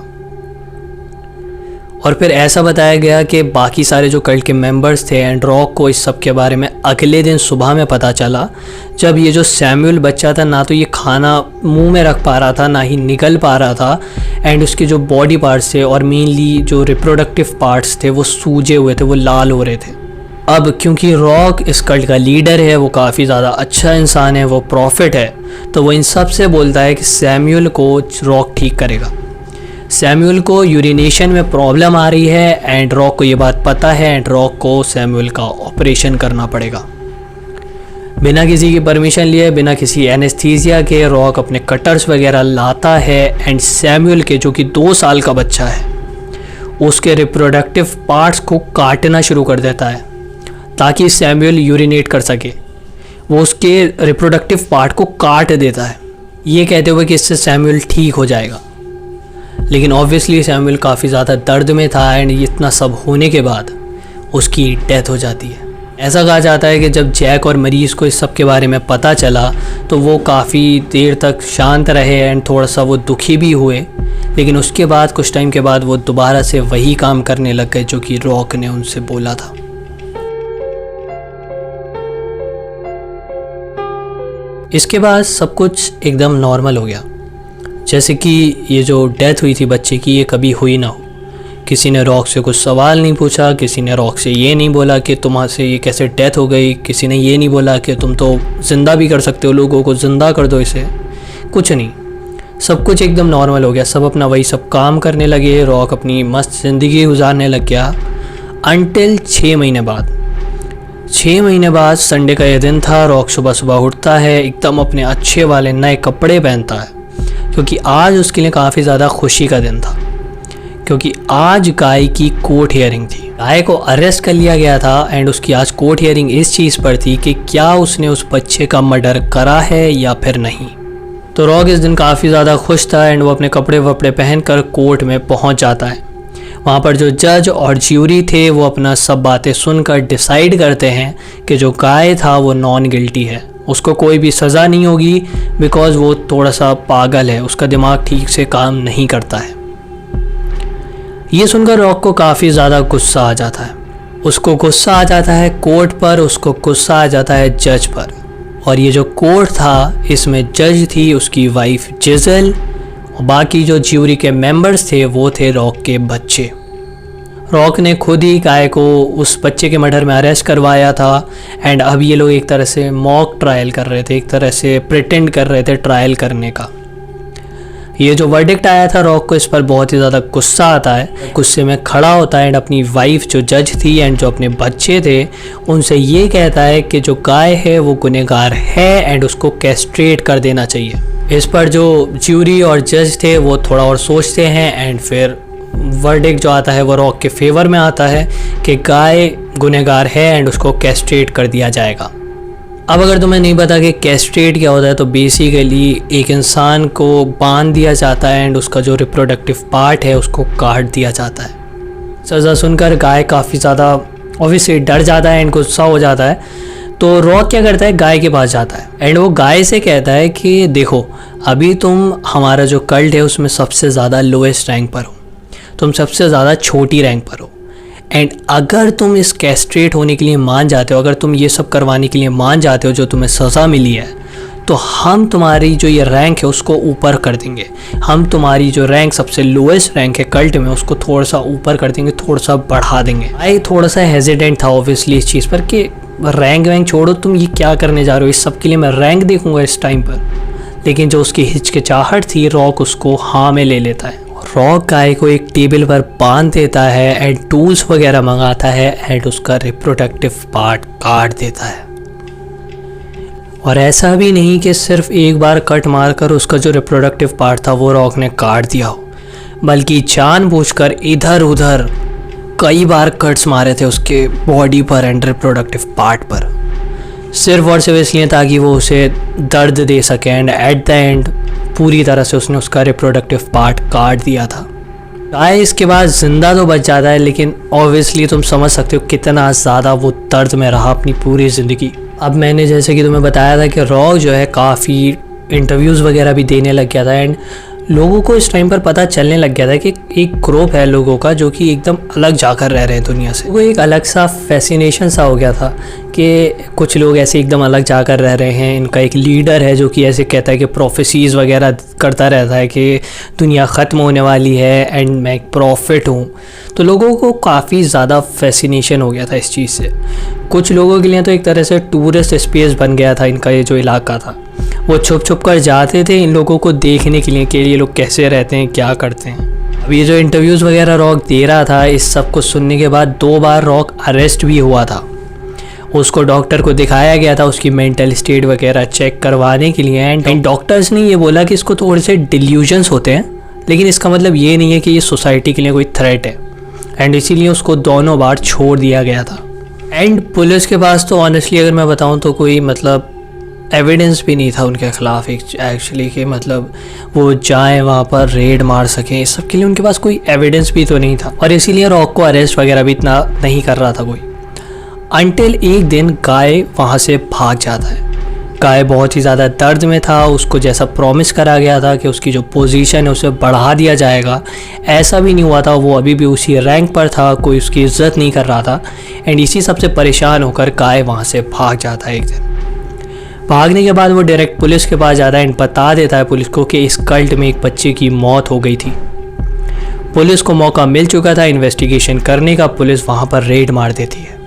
और फिर ऐसा बताया गया कि बाकी सारे जो कल्ट के मेंबर्स थे एंड रॉक को इस सब के बारे में अगले दिन सुबह में पता चला, जब ये जो सैमुअल बच्चा था ना तो ये खाना मुंह में रख पा रहा था ना ही निगल पा रहा था एंड उसके जो बॉडी पार्ट्स थे और मेनली जो रिप्रोडक्टिव पार्ट्स थे वो सूजे हुए थे, वो लाल हो रहे थे। अब क्योंकि रॉक इस कल्ट का लीडर है, वो काफ़ी ज़्यादा अच्छा इंसान है, वो प्रॉफिट है, तो वो इन सब से बोलता है कि सैमुअल को रॉक ठीक करेगा। सैमुअल को यूरिनेशन में प्रॉब्लम आ रही है एंड रॉक को ये बात पता है एंड रॉक को सैमुअल का ऑपरेशन करना पड़ेगा। बिना किसी की परमिशन लिए, बिना किसी एनेस्थीसिया के रॉक अपने कटर्स वगैरह लाता है एंड सैमुअल के जो कि 2 साल का बच्चा है उसके रिप्रोडक्टिव पार्ट्स को काटना शुरू कर देता है ताकि सैमुअल यूरिनेट कर सके। वो उसके रिप्रोडक्टिव पार्ट को काट देता है ये कहते हुए कि इससे सैमुअल ठीक हो जाएगा। लेकिन ऑब्वियसली सैमुअल काफ़ी ज़्यादा दर्द में था एंड इतना सब होने के बाद उसकी डेथ हो जाती है। ऐसा कहा जाता है कि जब जैक और मरीज़ को इस सब के बारे में पता चला तो वो काफ़ी देर तक शांत रहे एंड थोड़ा सा वो दुखी भी हुए, लेकिन उसके बाद कुछ टाइम के बाद वो दोबारा से वही काम करने लग गए जो कि रॉक ने उनसे बोला था। इसके बाद सब कुछ एकदम नॉर्मल हो गया, जैसे कि ये जो डेथ हुई थी बच्चे की ये कभी हुई ना हो। किसी ने रॉक से कुछ सवाल नहीं पूछा, किसी ने रॉक से ये नहीं बोला कि तुम्हारे ये कैसे डेथ हो गई, किसी ने ये नहीं बोला कि तुम तो ज़िंदा भी कर सकते हो, लोगों को ज़िंदा कर दो इसे, कुछ नहीं। सब कुछ एकदम नॉर्मल हो गया, सब अपना वही सब काम करने लगे, रॉक अपनी मस्त ज़िंदगी गुजारने लग गया अनटिल 6 महीने बाद। 6 महीने बाद संडे का यह दिन था। रॉक सुबह सुबह उठता है, एकदम अपने अच्छे वाले नए कपड़े पहनता है क्योंकि आज उसके लिए काफ़ी ज़्यादा खुशी का दिन था, क्योंकि आज गाय की कोर्ट हियरिंग थी। गाय को अरेस्ट कर लिया गया था एंड उसकी आज कोर्ट हियरिंग इस चीज़ पर थी कि क्या उसने उस बच्चे का मर्डर करा है या फिर नहीं। तो रॉक इस दिन काफ़ी ज़्यादा खुश था एंड वो अपने कपड़े वपड़े पहनकर कोर्ट में पहुंच जाता है। वहाँ पर जो जज और ज्यूरी थे वो अपना सब बातें सुनकर डिसाइड करते हैं कि जो गाय था वो नॉन गिल्टी है, उसको कोई भी सज़ा नहीं होगी बिकॉज़ वो थोड़ा सा पागल है, उसका दिमाग ठीक से काम नहीं करता है। ये सुनकर रॉक को काफ़ी ज़्यादा गुस्सा आ जाता है। उसको गुस्सा आ जाता है कोर्ट पर, उसको गुस्सा आ जाता है जज पर। और ये जो कोर्ट था इसमें जज थी उसकी वाइफ जिज़ल और बाकी जो ज्यूरी के मेंबर्स थे वो थे रॉक के बच्चे। रॉक ने खुद ही गाय को उस बच्चे के मर्डर में अरेस्ट करवाया था एंड अब ये लोग एक तरह से मॉक ट्रायल कर रहे थे, एक तरह से प्रिटेंड कर रहे थे ट्रायल करने का। ये जो वर्डिक्ट आया था रॉक को इस पर बहुत ही ज़्यादा गुस्सा आता है। गुस्से में खड़ा होता है एंड अपनी वाइफ जो जज थी एंड जो अपने बच्चे थे उनसे ये कहता है कि जो गाय है वो गुनहगार है एंड उसको कैस्ट्रेट कर देना चाहिए। इस पर जो ज्यूरी और जज थे वो थोड़ा और सोचते हैं एंड फिर वर्डिक्ट जो आता है वो रॉक के फेवर में आता है कि गाय गुनहगार है एंड उसको कैस्ट्रेट कर दिया जाएगा। अब अगर तुम्हें नहीं पता कि कैस्ट्रेट क्या होता है तो बेसिकली एक इंसान को बांध दिया जाता है एंड उसका जो रिप्रोडक्टिव पार्ट है उसको काट दिया जाता है। सज़ा सुनकर गाय काफ़ी ज़्यादा ऑब्वियसली डर जाता है एंड गुस्सा हो जाता है। तो रॉक क्या करता है, गाय के पास जाता है एंड वो गाय से कहता है कि देखो अभी तुम हमारा जो कल्ट है उसमें सबसे ज़्यादा लोएस्ट रैंक पर हो, तुम सबसे ज़्यादा छोटी रैंक पर हो एंड अगर तुम इस कैस्ट्रेट होने के लिए मान जाते हो, अगर तुम ये सब करवाने के लिए मान जाते हो जो तुम्हें सज़ा मिली है, तो हम तुम्हारी जो ये रैंक है उसको ऊपर कर देंगे। हम तुम्हारी जो रैंक सबसे लोएस्ट रैंक है कल्ट में उसको थोड़ा सा ऊपर कर देंगे, थोड़ा सा बढ़ा देंगे। आई थोड़ा सा हेजिडेंट था ऑब्वियसली इस चीज़ पर कि रैंक वैंक छोड़ो, तुम ये क्या करने जा रहे हो, इस सब के लिए मैं रैंक देखूंगा इस टाइम पर। लेकिन जो उसकी हिचकिचाहट थी रॉक उसको हाँ में ले लेता है। रॉक गाय को एक टेबल पर बांध देता है एंड टूल्स वगैरह मंगाता है एंड उसका रिप्रोडक्टिव पार्ट काट देता है। और ऐसा भी नहीं कि सिर्फ एक बार कट मारकर उसका जो रिप्रोडक्टिव पार्ट था वो रॉक ने काट दिया हो, बल्कि जानबूझकर इधर उधर कई बार कट्स मारे थे उसके बॉडी पर एंड रिप्रोडक्टिव पार्ट पर, सिर्फ और सिर्फ इसलिए ताकि वो उसे दर्द दे सके। एंड एट द एंड पूरी तरह से उसने उसका रिप्रोडक्टिव पार्ट काट दिया था। गाय इसके बाद ज़िंदा तो बच जाता है, लेकिन ऑब्वियसली तुम समझ सकते हो कितना ज़्यादा वो दर्द में रहा अपनी पूरी ज़िंदगी। अब मैंने जैसे कि तुम्हें बताया था कि रॉक जो है काफ़ी इंटरव्यूज़ वगैरह भी देने लग गया था। एंड लोगों को इस टाइम पर पता चलने लग गया था कि एक ग्रुप है लोगों का जो कि एकदम अलग जाकर रह रहे हैं दुनिया से। वो एक अलग सा फैसिनेशन सा हो गया था कि कुछ लोग ऐसे एकदम अलग जाकर रह रहे हैं। इनका एक लीडर है जो कि ऐसे कहता है कि प्रोफेसीज़ वगैरह करता रहता है कि दुनिया ख़त्म होने वाली है एंड मैं एक प्रॉफिट हूँ। तो लोगों को काफ़ी ज़्यादा फैसिनेशन हो गया था इस चीज़ से। कुछ लोगों के लिए तो एक तरह से टूरिस्ट स्पेस बन गया था इनका ये जो इलाका था। वो छुप छुप कर जाते थे इन लोगों को देखने के लिए कि ये लोग कैसे रहते हैं, क्या करते हैं। अब ये जो इंटरव्यूज़ वगैरह रॉक दे रहा था, इस सब को सुनने के बाद 2 बार रॉक अरेस्ट भी हुआ था। उसको डॉक्टर को दिखाया गया था उसकी मेंटल स्टेट वगैरह चेक करवाने के लिए। एंड डॉक्टर्स ने ये बोला कि इसको थोड़े से डिल्यूजन्स होते हैं, लेकिन इसका मतलब ये नहीं है कि ये सोसाइटी के लिए कोई थ्रेट है। एंड इसीलिए उसको दोनों बार छोड़ दिया गया था। एंड पुलिस के पास तो ऑनेस्टली अगर मैं बताऊँ तो कोई मतलब एविडेंस भी नहीं था उनके ख़िलाफ़ एक्चुअली कि मतलब वो जाएं वहाँ पर रेड मार सकें। इस सब के लिए उनके पास कोई एविडेंस भी तो नहीं था, और इसीलिए रॉक को अरेस्ट वगैरह भी इतना नहीं कर रहा था कोई। अनटिल एक दिन गाय वहाँ से भाग जाता है। गाय बहुत ही ज़्यादा दर्द में था। उसको जैसा प्रॉमिस करा गया था कि उसकी जो पोजीशन है उसे बढ़ा दिया जाएगा, ऐसा भी नहीं हुआ था। वो अभी भी उसी रैंक पर था, कोई उसकी इज्जत नहीं कर रहा था। एंड इसी सबसे परेशान होकर गाय वहाँ से भाग जाता है एक दिन। भागने के बाद वो डायरेक्ट पुलिस के पास जाता है एंड बता देता है पुलिस को कि इस कल्ट में एक बच्चे की मौत हो गई थी। पुलिस को मौका मिल चुका था इन्वेस्टिगेशन करने का। पुलिस वहाँ पर रेड मार देती है।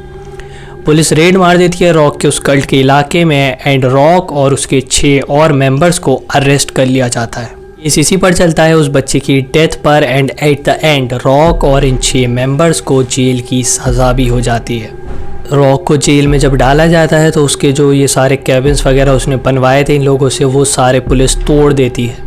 पुलिस रेड मार देती है रॉक के उस कल्ट के इलाके में। एंड रॉक और उसके 6 और मेंबर्स को अरेस्ट कर लिया जाता है। इसी पर चलता है उस बच्चे की डेथ पर। And at the end rock और इन 6 मेंबर्स को जेल की सज़ा भी हो जाती है। रॉक को जेल में जब डाला जाता है तो उसके जो ये सारे कैबिन्स वगैरह उसने बनवाए थे इन लोगों से, वो सारे पुलिस तोड़ देती है।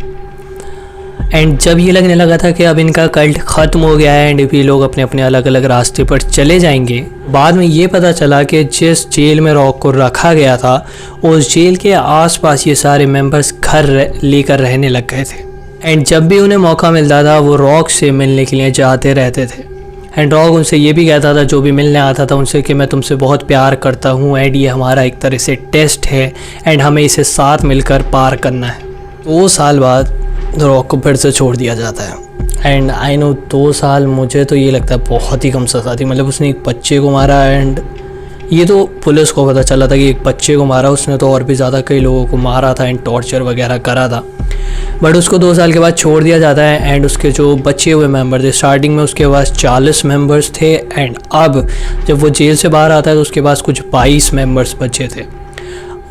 एंड जब ये लगने लगा था कि अब इनका कल्ट ख़त्म हो गया है एंड भी लोग अपने अपने अलग अलग रास्ते पर चले जाएंगे, बाद में ये पता चला कि जिस जेल में रॉक को रखा गया था उस जेल के आसपास ये सारे मेंबर्स घर लेकर रहने लग गए थे। एंड जब भी उन्हें मौका मिलता था वो रॉक से मिलने के लिए जाते रहते थे। एंड रॉक उनसे ये भी कहता था जो भी मिलने आता था उनसे कि मैं तुमसे बहुत प्यार करता हूँ एंड ये हमारा एक तरह से टेस्ट है एंड हमें इसे साथ मिलकर पार करना है। 2 साल बाद रॉक को फिर से छोड़ दिया जाता है। एंड आई नो 2 साल मुझे तो ये लगता है बहुत ही कम सज़ा थी। मतलब उसने एक बच्चे को मारा एंड ये तो पुलिस को पता चला था कि एक बच्चे को मारा, उसने तो और भी ज़्यादा कई लोगों को मारा था एंड टॉर्चर वगैरह करा था। बट उसको 2 साल के बाद छोड़ दिया जाता है। एंड उसके जो बचे हुए मेंबर थे, स्टार्टिंग में उसके पास 40 मेंबर्स थे एंड अब जब वो जेल से बाहर आता है तो उसके पास कुछ 22 मेंबर्स बचे थे।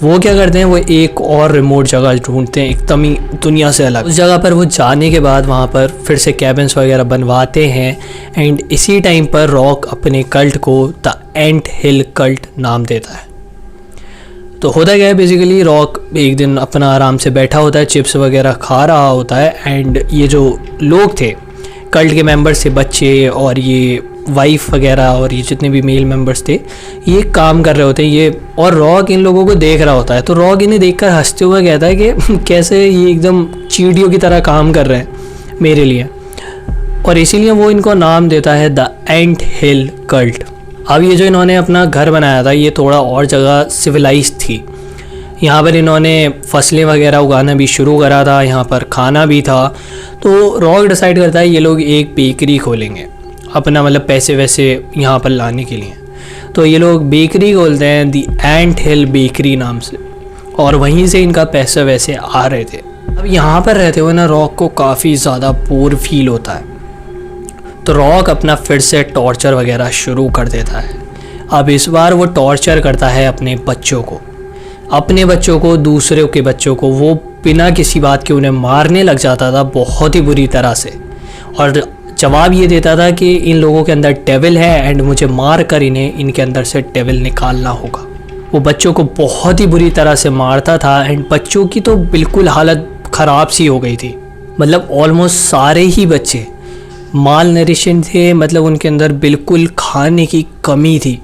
वो क्या करते हैं, वो एक और रिमोट जगह ढूंढते हैं एकदम ही दुनिया से अलग। उस जगह पर वो जाने के बाद वहाँ पर फिर से कैबिन्स वगैरह बनवाते हैं। एंड इसी टाइम पर रॉक अपने कल्ट को द एंट हिल कल्ट नाम देता है। तो होता क्या है बेसिकली, रॉक एक दिन अपना आराम से बैठा होता है, चिप्स वगैरह खा रहा होता है। एंड ये जो लोग थे कल्ट के मेंबर्स से बच्चे और ये वाइफ वगैरह और ये जितने भी मेल मेंबर्स थे ये काम कर रहे होते हैं ये, और रॉक इन लोगों को देख रहा होता है। तो रॉक इन्हें देखकर हंसते हुए कहता है कि कैसे ये एकदम चींटियों की तरह काम कर रहे हैं मेरे लिए, और इसीलिए वो इनको नाम देता है द एंट हिल कल्ट। अब ये जो इन्होंने अपना घर बनाया था ये थोड़ा और जगह सिविलाइज थी। यहाँ पर इन्होंने फसलें वगैरह उगाना भी शुरू करा था, यहाँ पर खाना भी था। तो रॉक डिसाइड करता है ये लोग एक बेकरी खोलेंगे अपना, मतलब पैसे वैसे यहाँ पर लाने के लिए। तो ये लोग बेकरी खोलते हैं दी एंट हिल बेकरी नाम से, और वहीं से इनका पैसे वैसे आ रहे थे। अब यहाँ पर रहते हुए ना रॉक को काफ़ी ज़्यादा बोर फील होता है। तो रॉक अपना फिर से टॉर्चर वगैरह शुरू कर देता है। अब इस बार वो टॉर्चर करता है अपने बच्चों को, दूसरों के बच्चों को। वो बिना किसी बात के उन्हें मारने लग जाता था बहुत ही बुरी तरह से, और जवाब ये देता था कि इन लोगों के अंदर डेविल है एंड मुझे मार कर इन्हें इनके अंदर से डेविल निकालना होगा। वो बच्चों को बहुत ही बुरी तरह से मारता था एंड बच्चों की तो बिल्कुल हालत ख़राब सी हो गई थी। मतलब ऑलमोस्ट सारे ही बच्चे माल नरिशन थे, मतलब उनके अंदर बिल्कुल खाने की कमी थी।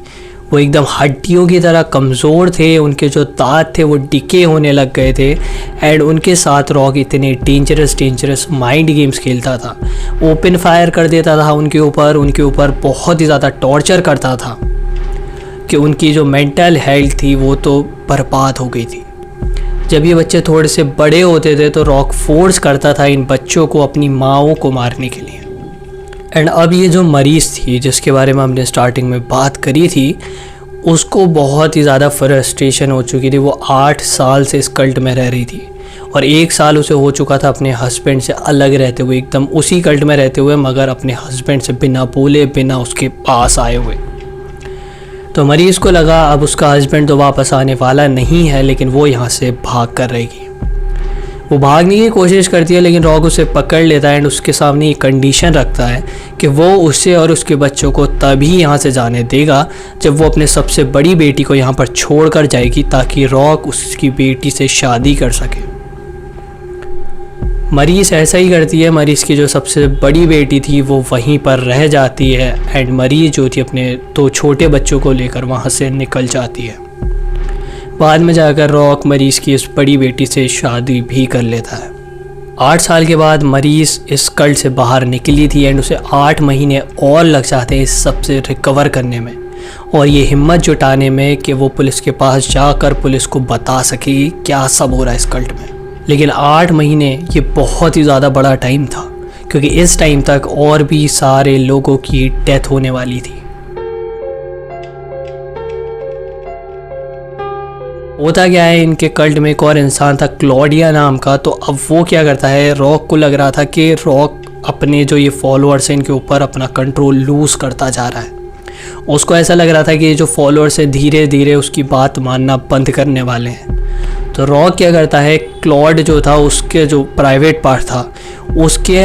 वो एकदम हड्डियों की तरह कमज़ोर थे, उनके जो दांत थे वो डिके होने लग गए थे। एंड उनके साथ रॉक इतने डेंजरस माइंड गेम्स खेलता था, ओपन फायर कर देता था उनके ऊपर बहुत ही ज़्यादा टॉर्चर करता था कि उनकी जो मेंटल हेल्थ थी वो तो बर्बाद हो गई थी। जब ये बच्चे थोड़े से बड़े होते थे तो रॉक फोर्स करता था इन बच्चों को अपनी माओं को मारने के लिए। एंड अब ये जो मरीज़ थी जिसके बारे में हमने स्टार्टिंग में बात करी थी, उसको बहुत ही ज़्यादा फ्रस्ट्रेशन हो चुकी थी। वो 8 साल से इस कल्ट में रह रही थी और 1 साल उसे हो चुका था अपने हस्बैंड से अलग रहते हुए, एकदम उसी कल्ट में रहते हुए, मगर अपने हस्बैंड से बिना बोले बिना उसके पास आए हुए। तो मरीज़ को लगा अब उसका हस्बैंड तो वापस आने वाला नहीं है, लेकिन वो यहाँ से भाग कर रहेगी। वो भागने की कोशिश करती है लेकिन रॉक उसे पकड़ लेता है एंड उसके सामने एक कंडीशन रखता है कि वो उसे और उसके बच्चों को तभी यहाँ से जाने देगा जब वो अपने सबसे बड़ी बेटी को यहाँ पर छोड़ कर जाएगी, ताकि रॉक उसकी बेटी से शादी कर सके। मरीज़ ऐसा ही करती है। मरीज़ की जो सबसे बड़ी बेटी थी वो वहीं पर रह जाती है एंड मरीज़ जो थी अपने 2 छोटे बच्चों को लेकर वहाँ से निकल जाती है। बाद में जाकर रॉक मरीज़ की इस बड़ी बेटी से शादी भी कर लेता है। 8 साल के बाद मरीज़ इस कल्ट से बाहर निकली थी एंड उसे 8 महीने और लग जाते हैं इस सब से रिकवर करने में और ये हिम्मत जुटाने में कि वो पुलिस के पास जाकर पुलिस को बता सके क्या सब हो रहा है इस कल्ट में। लेकिन 8 महीने ये बहुत ही ज़्यादा बड़ा टाइम था, क्योंकि इस टाइम तक और भी सारे लोगों की डेथ होने वाली थी। होता क्या है, इनके कल्ट में एक और इंसान था क्लॉडिया नाम का। तो अब वो क्या करता है, रॉक को लग रहा था कि रॉक अपने जो ये फॉलोअर्स हैं इनके ऊपर अपना कंट्रोल लूज़ करता जा रहा है। उसको ऐसा लग रहा था कि ये जो फॉलोअर्स हैं धीरे धीरे उसकी बात मानना बंद करने वाले हैं। तो रॉक क्या करता है, क्लॉड जो था उसके जो प्राइवेट पार्ट था उसके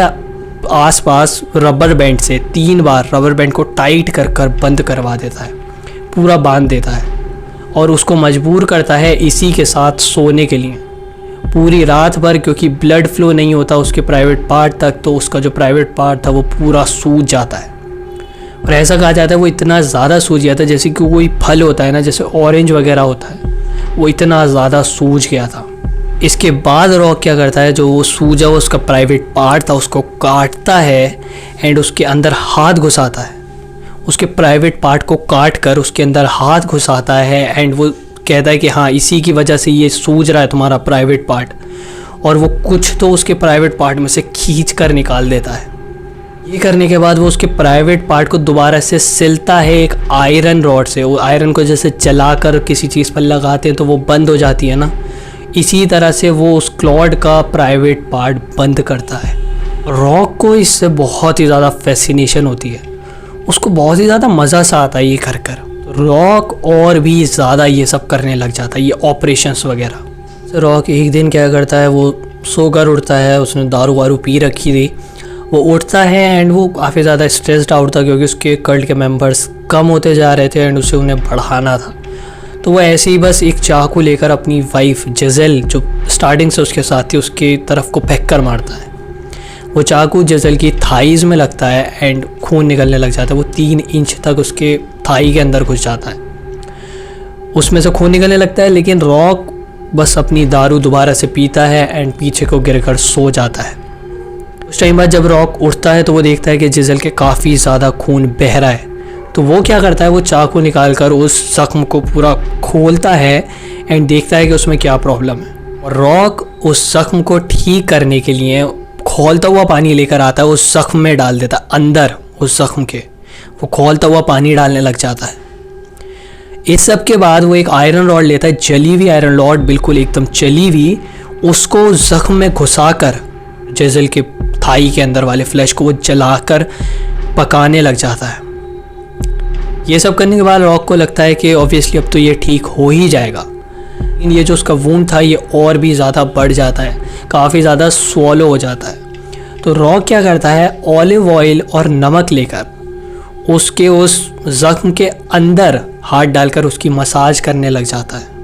आसपास रबर बैंड से 3 बार रबर बैंड को टाइट कर कर बंद करवा देता है, पूरा बांध देता है और उसको मजबूर करता है इसी के साथ सोने के लिए पूरी रात भर, क्योंकि ब्लड फ्लो नहीं होता उसके प्राइवेट पार्ट तक। तो उसका जो प्राइवेट पार्ट था वो पूरा सूज जाता है और ऐसा कहा जाता है वो इतना ज़्यादा सूज जाता है जैसे कि कोई फल होता है ना, जैसे ऑरेंज वगैरह होता है, वो इतना ज़्यादा सूज गया था। इसके बाद रॉक क्या करता है, जो वो सूजा हुआ उसका प्राइवेट पार्ट था उसको काटता है एंड उसके अंदर हाथ घुसाता है। उसके प्राइवेट पार्ट को काट कर उसके अंदर हाथ घुसाता है एंड वो कहता है कि हाँ इसी की वजह से ये सूज रहा है तुम्हारा प्राइवेट पार्ट, और वो कुछ तो उसके प्राइवेट पार्ट में से खींच कर निकाल देता है। ये करने के बाद वो उसके प्राइवेट पार्ट को दोबारा से सिलता है एक आयरन रॉड से। वो आयरन को जैसे जलाकर किसी चीज़ पर लगाते हैं तो वो बंद हो जाती है ना, इसी तरह से वो उस क्लॉड का प्राइवेट पार्ट बंद करता है। रॉक को इससे बहुत ही ज़्यादा फैसिनेशन होती है, उसको बहुत ही ज़्यादा मज़ा सा आता है ये कर कर। तो रॉक और भी ज़्यादा ये सब करने लग जाता है, ये ऑपरेशंस वगैरह। तो रॉक एक दिन क्या करता है, वो सोकर उठता है, उसने दारू वारू पी रखी थी। वो उठता है एंड वो काफ़ी ज़्यादा स्ट्रेस्ड आउट था क्योंकि उसके कल्ट के मेंबर्स कम होते जा रहे थे एंड उसे उन्हें बढ़ाना था। तो वो ऐसे ही बस एक चाकू लेकर अपनी वाइफ जिज़ेल जो स्टार्टिंग से उसके साथ थी उसकी तरफ को फेंक कर मारता है। वो चाकू जिज़ेल की थाईज़ में लगता है एंड खून निकलने लग जाता है। वो 3 इंच तक उसके थाई के अंदर घुस जाता है, उसमें से खून निकलने लगता है। लेकिन रॉक बस अपनी दारू दोबारा से पीता है एंड पीछे को गिरकर सो जाता है। उस टाइम बाद जब रॉक उठता है तो वो देखता है कि जिज़ेल के काफ़ी ज़्यादा खून बह रहा है। तो वो क्या करता है, वो चाकू निकाल कर उस ज़ख्म को पूरा खोलता है एंड देखता है कि उसमें क्या प्रॉब्लम है। और रॉक उस ज़ख्म को ठीक करने के लिए खौलता हुआ पानी लेकर आता है, उस ज़ख्म में डाल देता है, अंदर उस ज़ख्म के वो खौलता हुआ पानी डालने लग जाता है। इस सब के बाद वो एक आयरन रॉड लेता है, जली हुई आयरन रॉड, बिल्कुल एकदम जली हुई, उसको ज़ख्म में घुसा कर जिज़ेल के थाई के अंदर वाले फ्लैश को वो जलाकर पकाने लग जाता है। ये सब करने के बाद रॉक को लगता है कि ऑब्वियसली अब तो ये ठीक हो ही जाएगा, लेकिन ये जो उसका वूंड था ये और भी ज़्यादा बढ़ जाता है, काफ़ी ज़्यादा स्वॉलो हो जाता है। तो रॉक क्या करता है, ऑलिव ऑयल और नमक लेकर उसके उस ज़ख्म के अंदर हाथ डालकर उसकी मसाज करने लग जाता है।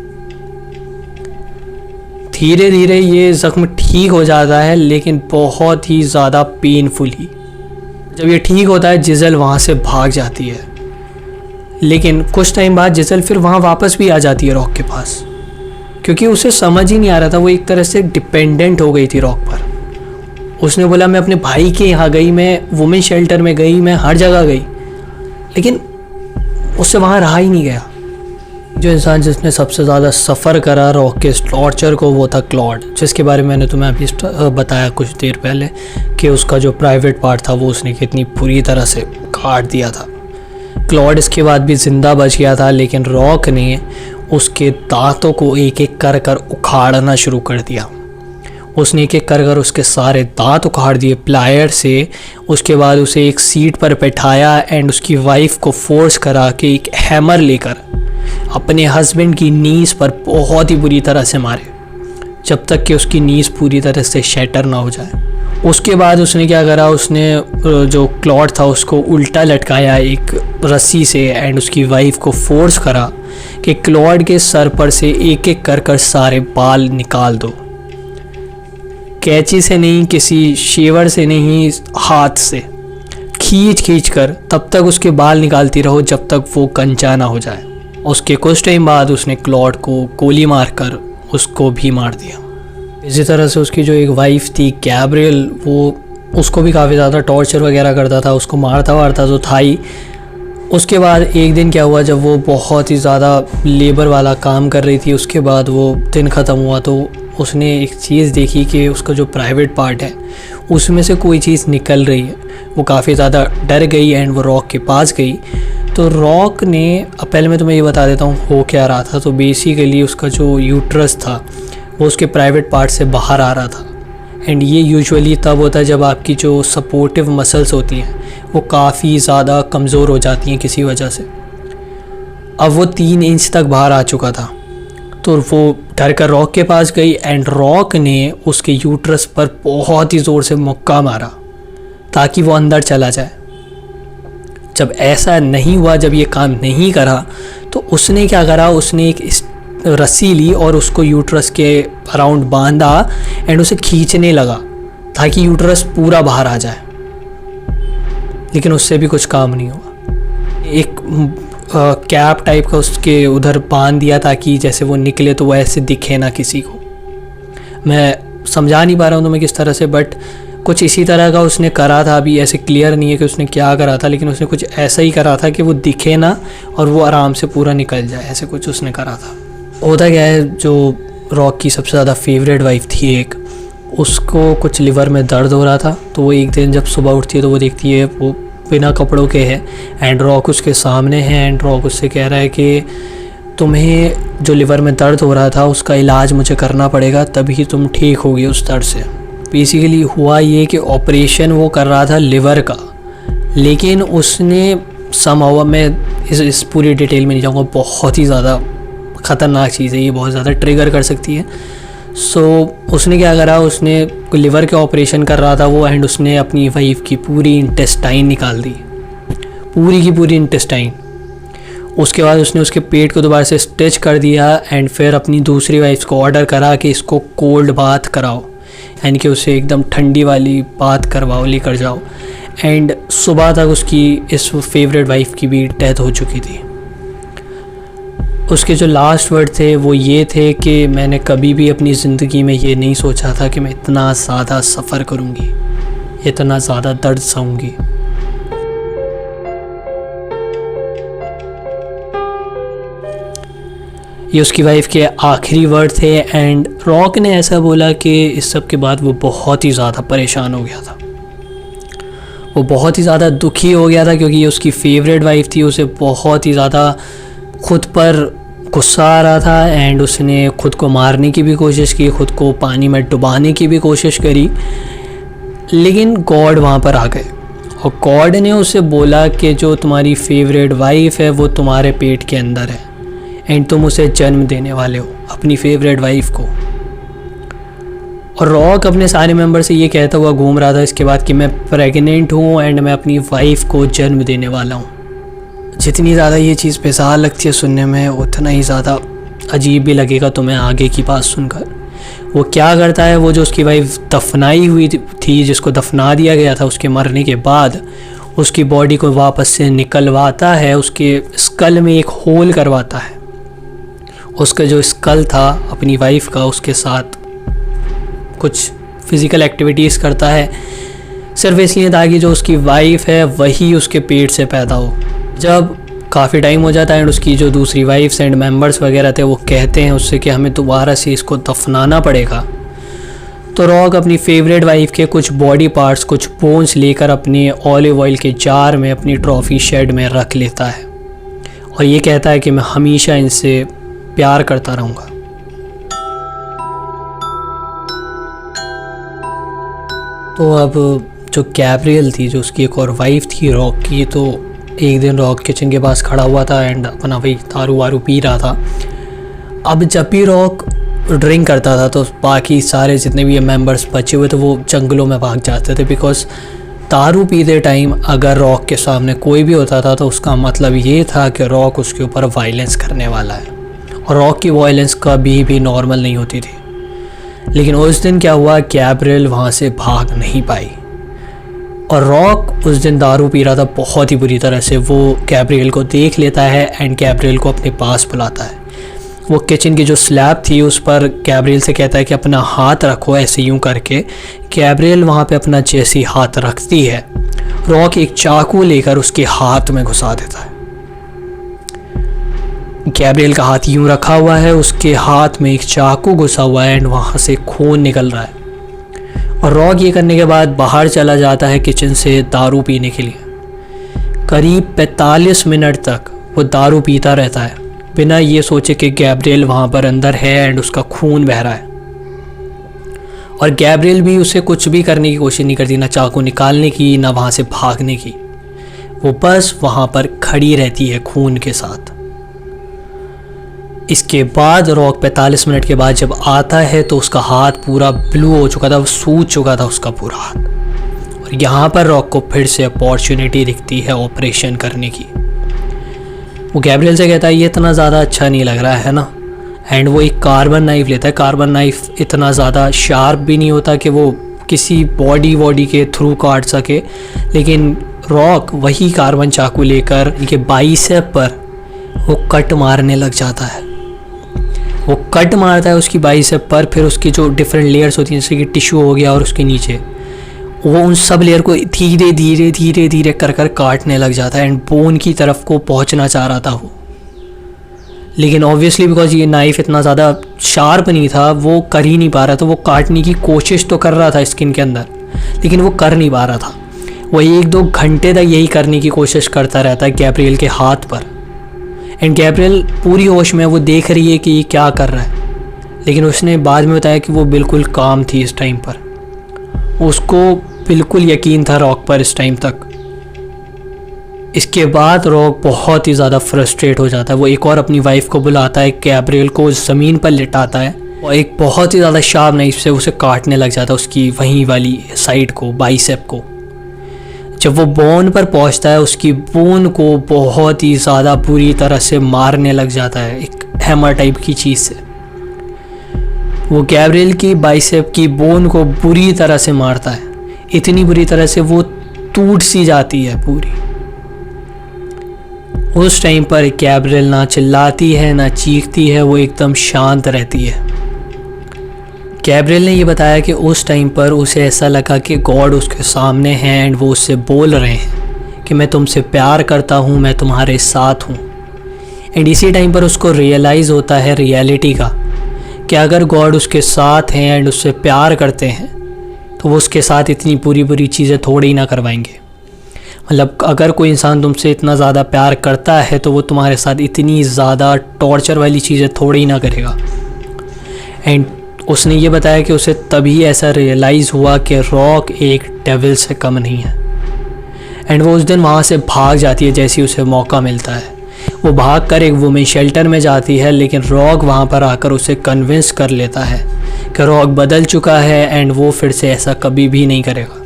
धीरे धीरे ये ज़ख्म ठीक हो जाता है, लेकिन बहुत ही ज़्यादा पेनफुली। जब ये ठीक होता है जिज़ल वहाँ से भाग जाती है, लेकिन कुछ टाइम बाद जिज़ल फिर वहाँ वापस भी आ जाती है रॉक के पास, क्योंकि उसे समझ ही नहीं आ रहा था, वो एक तरह से डिपेंडेंट हो गई थी रॉक पर। उसने बोला मैं अपने भाई के यहाँ गई, मैं वुमेन शेल्टर में गई, मैं हर जगह गई, लेकिन उससे वहाँ रहा ही नहीं गया। जो इंसान जिसने सबसे ज़्यादा सफ़र करा रॉक के टॉर्चर को वो था क्लॉड, जिसके बारे में मैंने तुम्हें अभी बताया कुछ देर पहले कि उसका जो प्राइवेट पार्ट था वो उसने कितनी बुरी तरह से काट दिया था। क्लॉड इसके बाद भी ज़िंदा बच गया था, लेकिन रॉक ने उसके दांतों को एक एक कर कर उखाड़ना शुरू कर दिया। उसने एक एक कर कर उसके सारे दांत उखाड़ दिए प्लायर से। उसके बाद उसे एक सीट पर बैठाया एंड उसकी वाइफ को फोर्स करा कि एक हैमर लेकर अपने हस्बैंड की नीज पर बहुत ही बुरी तरह से मारे, जब तक कि उसकी नीज पूरी तरह से शैटर ना हो जाए। उसके बाद उसने क्या करा, उसने जो क्लॉड था उसको उल्टा लटकाया एक रस्सी से एंड उसकी वाइफ को फोर्स करा कि क्लॉड के सर पर से एक एक कर कर सारे बाल निकाल दो। कैंची से नहीं, किसी शेवर से नहीं, हाथ से खींच खींच कर तब तक उसके बाल निकालती रहो जब तक वो कंचा ना हो जाए। उसके कुछ टाइम बाद उसने क्लॉड को गोली मारकर उसको भी मार दिया। इसी तरह से उसकी जो एक वाइफ थी गैब्रियल, वो उसको भी काफ़ी ज़्यादा टॉर्चर वगैरह करता था, उसको मारता वारता तो था ही। उसके बाद एक दिन क्या हुआ, जब वो बहुत ही ज़्यादा लेबर वाला काम कर रही थी, उसके बाद वो दिन ख़त्म हुआ तो उसने एक चीज़ देखी कि उसका जो प्राइवेट पार्ट है उसमें से कोई चीज़ निकल रही है। वो काफ़ी ज़्यादा डर गई एंड वो रॉक के पास गई। तो रॉक ने, अब पहले मैं तुम्हें ये बता देता हूँ हो क्या रहा था। तो बेसिकली उसका जो यूट्रस था वो उसके प्राइवेट पार्ट से बाहर आ रहा था एंड ये यूजुअली तब होता है जब आपकी जो सपोर्टिव मसल्स होती हैं वो काफ़ी ज़्यादा कमज़ोर हो जाती हैं किसी वजह से। अब वो 3 इंच तक बाहर आ चुका था, तो वो डर कर रॉक के पास गई एंड रॉक ने उसके यूट्रस पर बहुत ही ज़ोर से मुक्का मारा ताकि वो अंदर चला जाए। जब ऐसा नहीं हुआ, जब ये काम नहीं करा, तो उसने क्या करा, उसने एक रस्सी ली और उसको यूट्रस के अराउंड बांधा एंड उसे खींचने लगा ताकि यूट्रस पूरा बाहर आ जाए, लेकिन उससे भी कुछ काम नहीं हुआ। एक कैप टाइप का उसके उधर बांध दिया ताकि जैसे वो निकले तो वो ऐसे दिखे ना किसी को। मैं समझा नहीं पा रहा हूँ तुम्हें किस तरह से, बट कुछ इसी तरह का उसने करा था। अभी ऐसे क्लियर नहीं है कि उसने क्या करा था, लेकिन उसने कुछ ऐसा ही करा था कि वो दिखे ना और वो आराम से पूरा निकल जाए, ऐसे कुछ उसने करा था। होता क्या है, जो रॉक की सबसे ज़्यादा फेवरेट वाइफ थी एक, उसको कुछ लिवर में दर्द हो रहा था। तो वो एक दिन जब सुबह उठती है तो वो देखती है वो बिना कपड़ों के है एंड रॉक उसके सामने है एंड रॉक उससे कह रहा है कि तुम्हें जो लिवर में दर्द हो रहा था उसका इलाज मुझे करना पड़ेगा, तभी तुम ठीक होगी उस दर्द से। बेसिकली हुआ ये कि ऑपरेशन वो कर रहा था लिवर का, लेकिन उसने समहाउ, मैं इस पूरी डिटेल में नहीं जाऊँगा, बहुत ही ज़्यादा ख़तरनाक चीज़ है ये, बहुत ज़्यादा ट्रिगर कर सकती है। सो उसने क्या करा, उसने लिवर के ऑपरेशन कर रहा था वो एंड उसने अपनी वाइफ की पूरी इंटेस्टाइन निकाल दी, पूरी की पूरी इंटेस्टाइन। उसके बाद उसने उसके पेट को दोबारा से स्टिच कर दिया एंड फिर अपनी दूसरी वाइफ को ऑर्डर करा कि इसको कोल्ड बाथ कराओ, यानी कि उसे एकदम ठंडी वाली बात करवाओ, लेकर जाओ। एंड सुबह तक उसकी इस फेवरेट वाइफ की भी डेथ हो चुकी थी। उसके जो लास्ट वर्ड थे वो ये थे कि मैंने कभी भी अपनी ज़िंदगी में ये नहीं सोचा था कि मैं इतना ज़्यादा सफ़र करूँगी, इतना ज़्यादा दर्द सहूँगी। ये उसकी वाइफ के आखिरी वर्ड थे एंड रॉक ने ऐसा बोला कि इस सब के बाद वो बहुत ही ज़्यादा परेशान हो गया था, वो बहुत ही ज़्यादा दुखी हो गया था क्योंकि ये उसकी फेवरेट वाइफ थी। उसे बहुत ही ज़्यादा खुद पर गुस्सा आ रहा था एंड उसने खुद को मारने की भी कोशिश की, खुद को पानी में डुबाने की भी कोशिश करी, लेकिन गॉड वहाँ पर आ गए और गॉड ने उसे बोला कि जो तुम्हारी फेवरेट वाइफ है वो तुम्हारे पेट के अंदर है एंड तुम उसे जन्म देने वाले हो, अपनी फेवरेट वाइफ को। और रॉक अपने सारे मेंबर से ये कहता हुआ घूम रहा था इसके बाद कि मैं प्रेग्नेंट हूँ एंड मैं अपनी वाइफ को जन्म देने वाला हूँ। जितनी ज़्यादा ये चीज़ बेजार लगती है सुनने में, उतना ही ज़्यादा अजीब भी लगेगा तुम्हें आगे की बात सुनकर। वो क्या करता है, वो जो उसकी वाइफ दफनाई हुई थी, जिसको दफना दिया गया था उसके मरने के बाद, उसकी बॉडी को वापस से निकलवाता है, उसके स्कल में एक होल करवाता है। उसका जो स्कल था अपनी वाइफ का, उसके साथ कुछ फिज़िकल एक्टिविटीज़ करता है, सिर्फ इसलिए ताकि जो उसकी वाइफ है वही उसके पेट से पैदा हो। जब काफ़ी टाइम हो जाता है एंड उसकी जो दूसरी वाइफ्स एंड मेंबर्स वगैरह थे वो कहते हैं उससे कि हमें दोबारा से इसको दफनाना पड़ेगा, तो रॉक अपनी फेवरेट वाइफ के कुछ बॉडी पार्ट्स, कुछ बोन्स लेकर अपने ऑलिव ऑयल के जार में अपनी ट्रॉफी शेड में रख लेता है और ये कहता है कि मैं हमेशा इनसे प्यार करता रहूँगा। तो अब जो गैब्रियल थी, जो उसकी एक और वाइफ थी रॉक की, तो एक दिन रॉक किचन के पास खड़ा हुआ था एंड अपना वही दारू वारू पी रहा था। अब जब भी रॉक ड्रिंक करता था तो बाकी सारे जितने भी मेंबर्स बचे हुए थे वो जंगलों में भाग जाते थे, बिकॉज दारू पीते टाइम अगर रॉक के सामने कोई भी होता था तो उसका मतलब ये था कि रॉक उसके ऊपर वायलेंस करने वाला है, और रॉक की वायलेंस कभी भी नॉर्मल नहीं होती थी। लेकिन उस दिन क्या हुआ, गैब्रियल वहाँ से भाग नहीं पाई और रॉक उस दिन दारू पी रहा था बहुत ही बुरी तरह से। वो गैब्रियल को देख लेता है एंड गैब्रियल को अपने पास बुलाता है। वो किचन की जो स्लैब थी उस पर गैब्रियल से कहता है कि अपना हाथ रखो, ऐसे यूं करके। गैब्रियल वहाँ पे अपना जैसी हाथ रखती है, रॉक एक चाकू लेकर उसके हाथ में घुसा देता है। गैब्रियल का हाथ यूं रखा हुआ है, उसके हाथ में एक चाकू घुसा हुआ है एंड वहाँ से खून निकल रहा है। और रॉक ये करने के बाद बाहर चला जाता है किचन से दारू पीने के लिए। करीब 45 मिनट तक वो दारू पीता रहता है बिना ये सोचे कि गैब्रियल वहाँ पर अंदर है एंड उसका खून बह रहा है। और गैब्रियल भी उसे कुछ भी करने की कोशिश नहीं करती, ना चाकू निकालने की, ना वहाँ से भागने की। वो बस वहाँ पर खड़ी रहती है खून के साथ। इसके बाद रॉक 45 मिनट के बाद जब आता है तो उसका हाथ पूरा ब्लू हो चुका था, वो सूज चुका था उसका पूरा हाथ। और यहाँ पर रॉक को फिर से अपॉर्चुनिटी दिखती है ऑपरेशन करने की। वो गैब्रियल से कहता है ये इतना ज़्यादा अच्छा नहीं लग रहा है ना, एंड वो एक कार्बन नाइफ लेता है। कार्बन नाइफ इतना ज़्यादा शार्प भी नहीं होता कि वो किसी बॉडी के थ्रू काट सके, लेकिन रॉक वही कार्बन चाकू लेकर इनके बाइसेप पर वो कट मारने लग जाता है। वो कट मारता है उसकी बाइसेप पर, फिर उसकी जो डिफरेंट लेयर्स होती हैं जैसे कि टिश्यू हो गया और उसके नीचे, वो उन सब लेयर को धीरे धीरे धीरे धीरे कर कर काटने लग जाता है एंड बोन की तरफ को पहुंचना चाह रहा था वो। लेकिन ऑब्वियसली बिकॉज ये नाइफ इतना ज़्यादा शार्प नहीं था, वो कर ही नहीं पा रहा था। वो काटने की कोशिश तो कर रहा था स्किन के अंदर, लेकिन वो कर नहीं पा रहा था। वो 1-2 घंटे तक यही करने की कोशिश करता रहता है गैब्रियल के हाथ पर। एंड गैब्रियल पूरी होश में, वो देख रही है कि ये क्या कर रहा है, लेकिन उसने बाद में बताया कि वो बिल्कुल काम थी इस टाइम पर। उसको बिल्कुल यकीन था रॉक पर इस टाइम तक। इसके बाद रॉक बहुत ही ज़्यादा फ्रस्ट्रेट हो जाता है। वो एक और अपनी वाइफ को बुलाता है, गैब्रियल को ज़मीन पर लिटाता है और एक बहुत ही ज़्यादा शार्प नाइफ से उसे काटने लग जाता है, उसकी वहीं वाली साइड को, बाइसेप को। जब वो बोन पर पहुंचता है, उसकी बोन को बहुत ही ज़्यादा बुरी तरह से मारने लग जाता है एक हैमर टाइप की चीज़ से। वो गैब्रियल की बाइसेप की बोन को बुरी तरह से मारता है, इतनी बुरी तरह से वो टूट सी जाती है पूरी। उस टाइम पर गैब्रियल ना चिल्लाती है ना चीखती है, वो एकदम शांत रहती है। गैब्रियल ने ये बताया कि उस टाइम पर उसे ऐसा लगा कि गॉड उसके सामने हैं एंड वो उससे बोल रहे हैं कि मैं तुमसे प्यार करता हूँ, मैं तुम्हारे साथ हूँ। एंड इसी टाइम पर उसको रियलाइज़ होता है रियलिटी का कि अगर गॉड उसके साथ हैं एंड उससे प्यार करते हैं तो वो उसके साथ इतनी बुरी बुरी चीज़ें थोड़ी ही ना करवाएंगे। मतलब अगर कोई इंसान तुमसे इतना ज़्यादा प्यार करता है तो वो तुम्हारे साथ इतनी ज़्यादा टॉर्चर वाली चीज़ें थोड़ी ही ना करेगा। एंड उसने ये बताया कि उसे तभी ऐसा रियलाइज़ हुआ कि रॉक एक डेविल से कम नहीं है। एंड वो उस दिन वहाँ से भाग जाती है जैसे ही उसे मौका मिलता है। वो भाग कर एक वुमेन शेल्टर में जाती है, लेकिन रॉक वहाँ पर आकर उसे कन्विंस कर लेता है कि रॉक बदल चुका है एंड वो फिर से ऐसा कभी भी नहीं करेगा।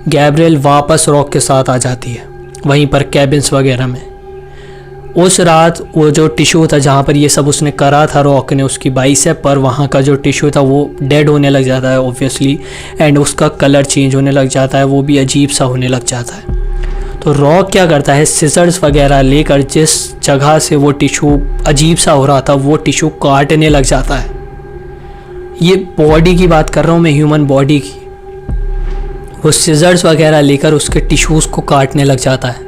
गैब्रियल वापस रॉक के साथ आ जाती है वहीं पर कैबिन्स वगैरह में। उस रात वो जो टिश्यू था जहाँ पर ये सब उसने करा था रॉक ने, उसकी बाइसेप पर, वहाँ का जो टिश्यू था वो डेड होने लग जाता है ऑब्वियसली, एंड उसका कलर चेंज होने लग जाता है, वो भी अजीब सा होने लग जाता है। तो रॉक क्या करता है, सिजर्स वगैरह लेकर जिस जगह से वो टिश्यू अजीब सा हो रहा था वो टिश्यू काटने लग जाता है। ये बॉडी की बात कर रहा हूँ मैं, ह्यूमन बॉडी की। वो सिजर्स वगैरह लेकर उसके टिश्यूज़ को काटने लग जाता है।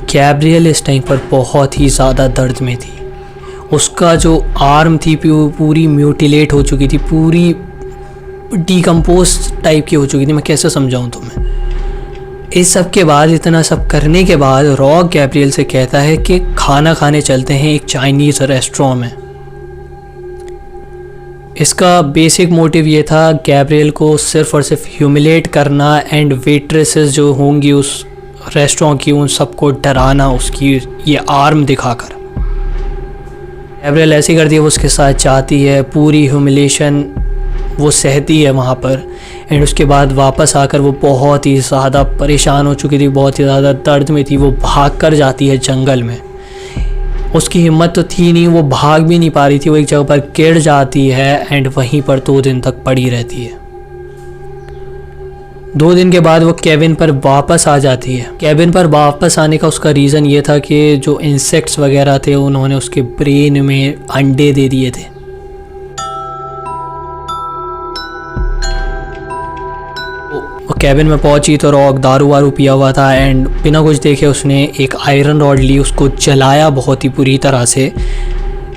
गैब्रियल इस टाइम पर बहुत ही ज़्यादा दर्द में थी। उसका जो आर्म थी पूरी म्यूटिलेट हो चुकी थी, पूरी डिकम्पोज टाइप की हो चुकी थी। मैं कैसे समझाऊँ तुम्हें। इस सब के बाद, इतना सब करने के बाद, रॉक गैब्रियल से कहता है कि खाना खाने चलते हैं एक चाइनीज़ रेस्टोरेंट में। इसका बेसिक मोटिव ये था गैब्रियल को सिर्फ और सिर्फ ह्यूमिलेट करना एंड वेट्रेसेस जो होंगी उस रेस्टोरेंट की उन सबको डराना उसकी ये आर्म दिखाकर। गैब्रियल ऐसे करती है, वो उसके साथ जाती है, पूरी ह्यूमिलेशन वो सहती है वहाँ पर, एंड उसके बाद वापस आकर वो बहुत ही ज़्यादा परेशान हो चुकी थी, बहुत ही ज़्यादा दर्द में थी। वो भाग कर जाती है जंगल में। उसकी हिम्मत तो थी नहीं, वो भाग भी नहीं पा रही थी। वो एक जगह पर गिर जाती है एंड वहीं पर 2 दिन तक पड़ी रहती है। 2 दिन के बाद वो केविन पर वापस आ जाती है। केविन पर वापस आने का उसका रीज़न ये था कि जो इंसेक्ट्स वगैरह थे उन्होंने उसके ब्रेन में अंडे दे दिए थे। वो केबिन में पहुंची तो रॉक दारू वारू पिया हुआ था एंड बिना कुछ देखे उसने एक आयरन रॉड ली, उसको जलाया बहुत ही बुरी तरह से,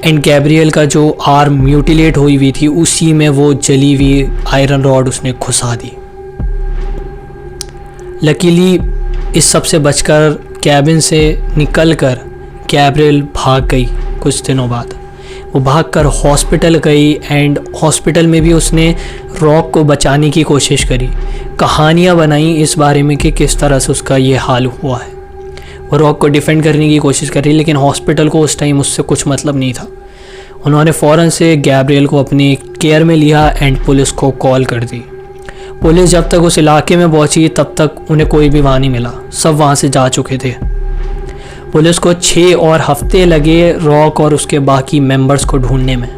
एंड गैब्रियल का जो आर्म म्यूटिलेट हुई हुई थी उसी में वो जली हुई आयरन रॉड उसने घुसा दी। लकीली इस सब से बचकर केबिन से निकलकर गैब्रियल भाग गई। कुछ दिनों बाद वो भागकर हॉस्पिटल गई एंड हॉस्पिटल में भी उसने रॉक को बचाने की कोशिश करी। कहानियाँ बनाई इस बारे में कि किस तरह से उसका ये हाल हुआ है। वो रॉक को डिफेंड करने की कोशिश करी, लेकिन हॉस्पिटल को उस टाइम उससे कुछ मतलब नहीं था। उन्होंने फ़ौरन से गैब्रियल को अपने केयर में लिया एंड पुलिस को कॉल कर दी। पुलिस जब तक उस इलाके में पहुंची तब तक उन्हें कोई भी वहाँ नहीं मिला, सब वहाँ से जा चुके थे। पुलिस को 6 और हफ्ते लगे रॉक और उसके बाकी मेंबर्स को ढूंढने में।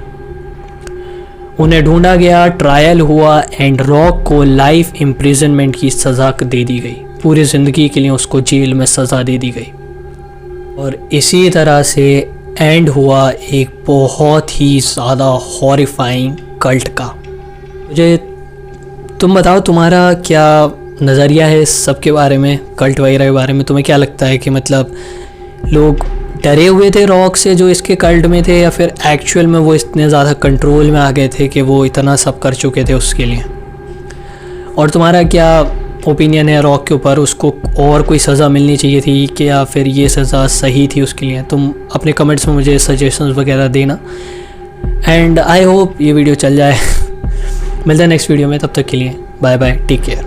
उन्हें ढूंढा गया, ट्रायल हुआ एंड रॉक को लाइफ इम्प्रिजनमेंट की सज़ा दे दी गई। पूरी ज़िंदगी के लिए उसको जेल में सज़ा दे दी गई। और इसी तरह से एंड हुआ एक बहुत ही ज़्यादा हॉरिफाइंग कल्ट का। मुझे तुम बताओ तुम्हारा क्या नज़रिया है इस सब के बारे में, कल्ट वगैरह के बारे में। तुम्हें क्या लगता है कि मतलब लोग डरे हुए थे रॉक से जो इसके कल्ट में थे, या फिर एक्चुअल में वो इतने ज़्यादा कंट्रोल में आ गए थे कि वो इतना सब कर चुके थे उसके लिए। और तुम्हारा क्या ओपिनियन है रॉक के ऊपर, उसको और कोई सज़ा मिलनी चाहिए थी कि या फिर ये सज़ा सही थी उसके लिए? तुम अपने कमेंट्स में मुझे सजेशंस वगैरह देना एंड आई होप ये वीडियो चल जाए। मिलते हैं नेक्स्ट वीडियो में, तब तक के लिए बाय बाय, टेक केयर।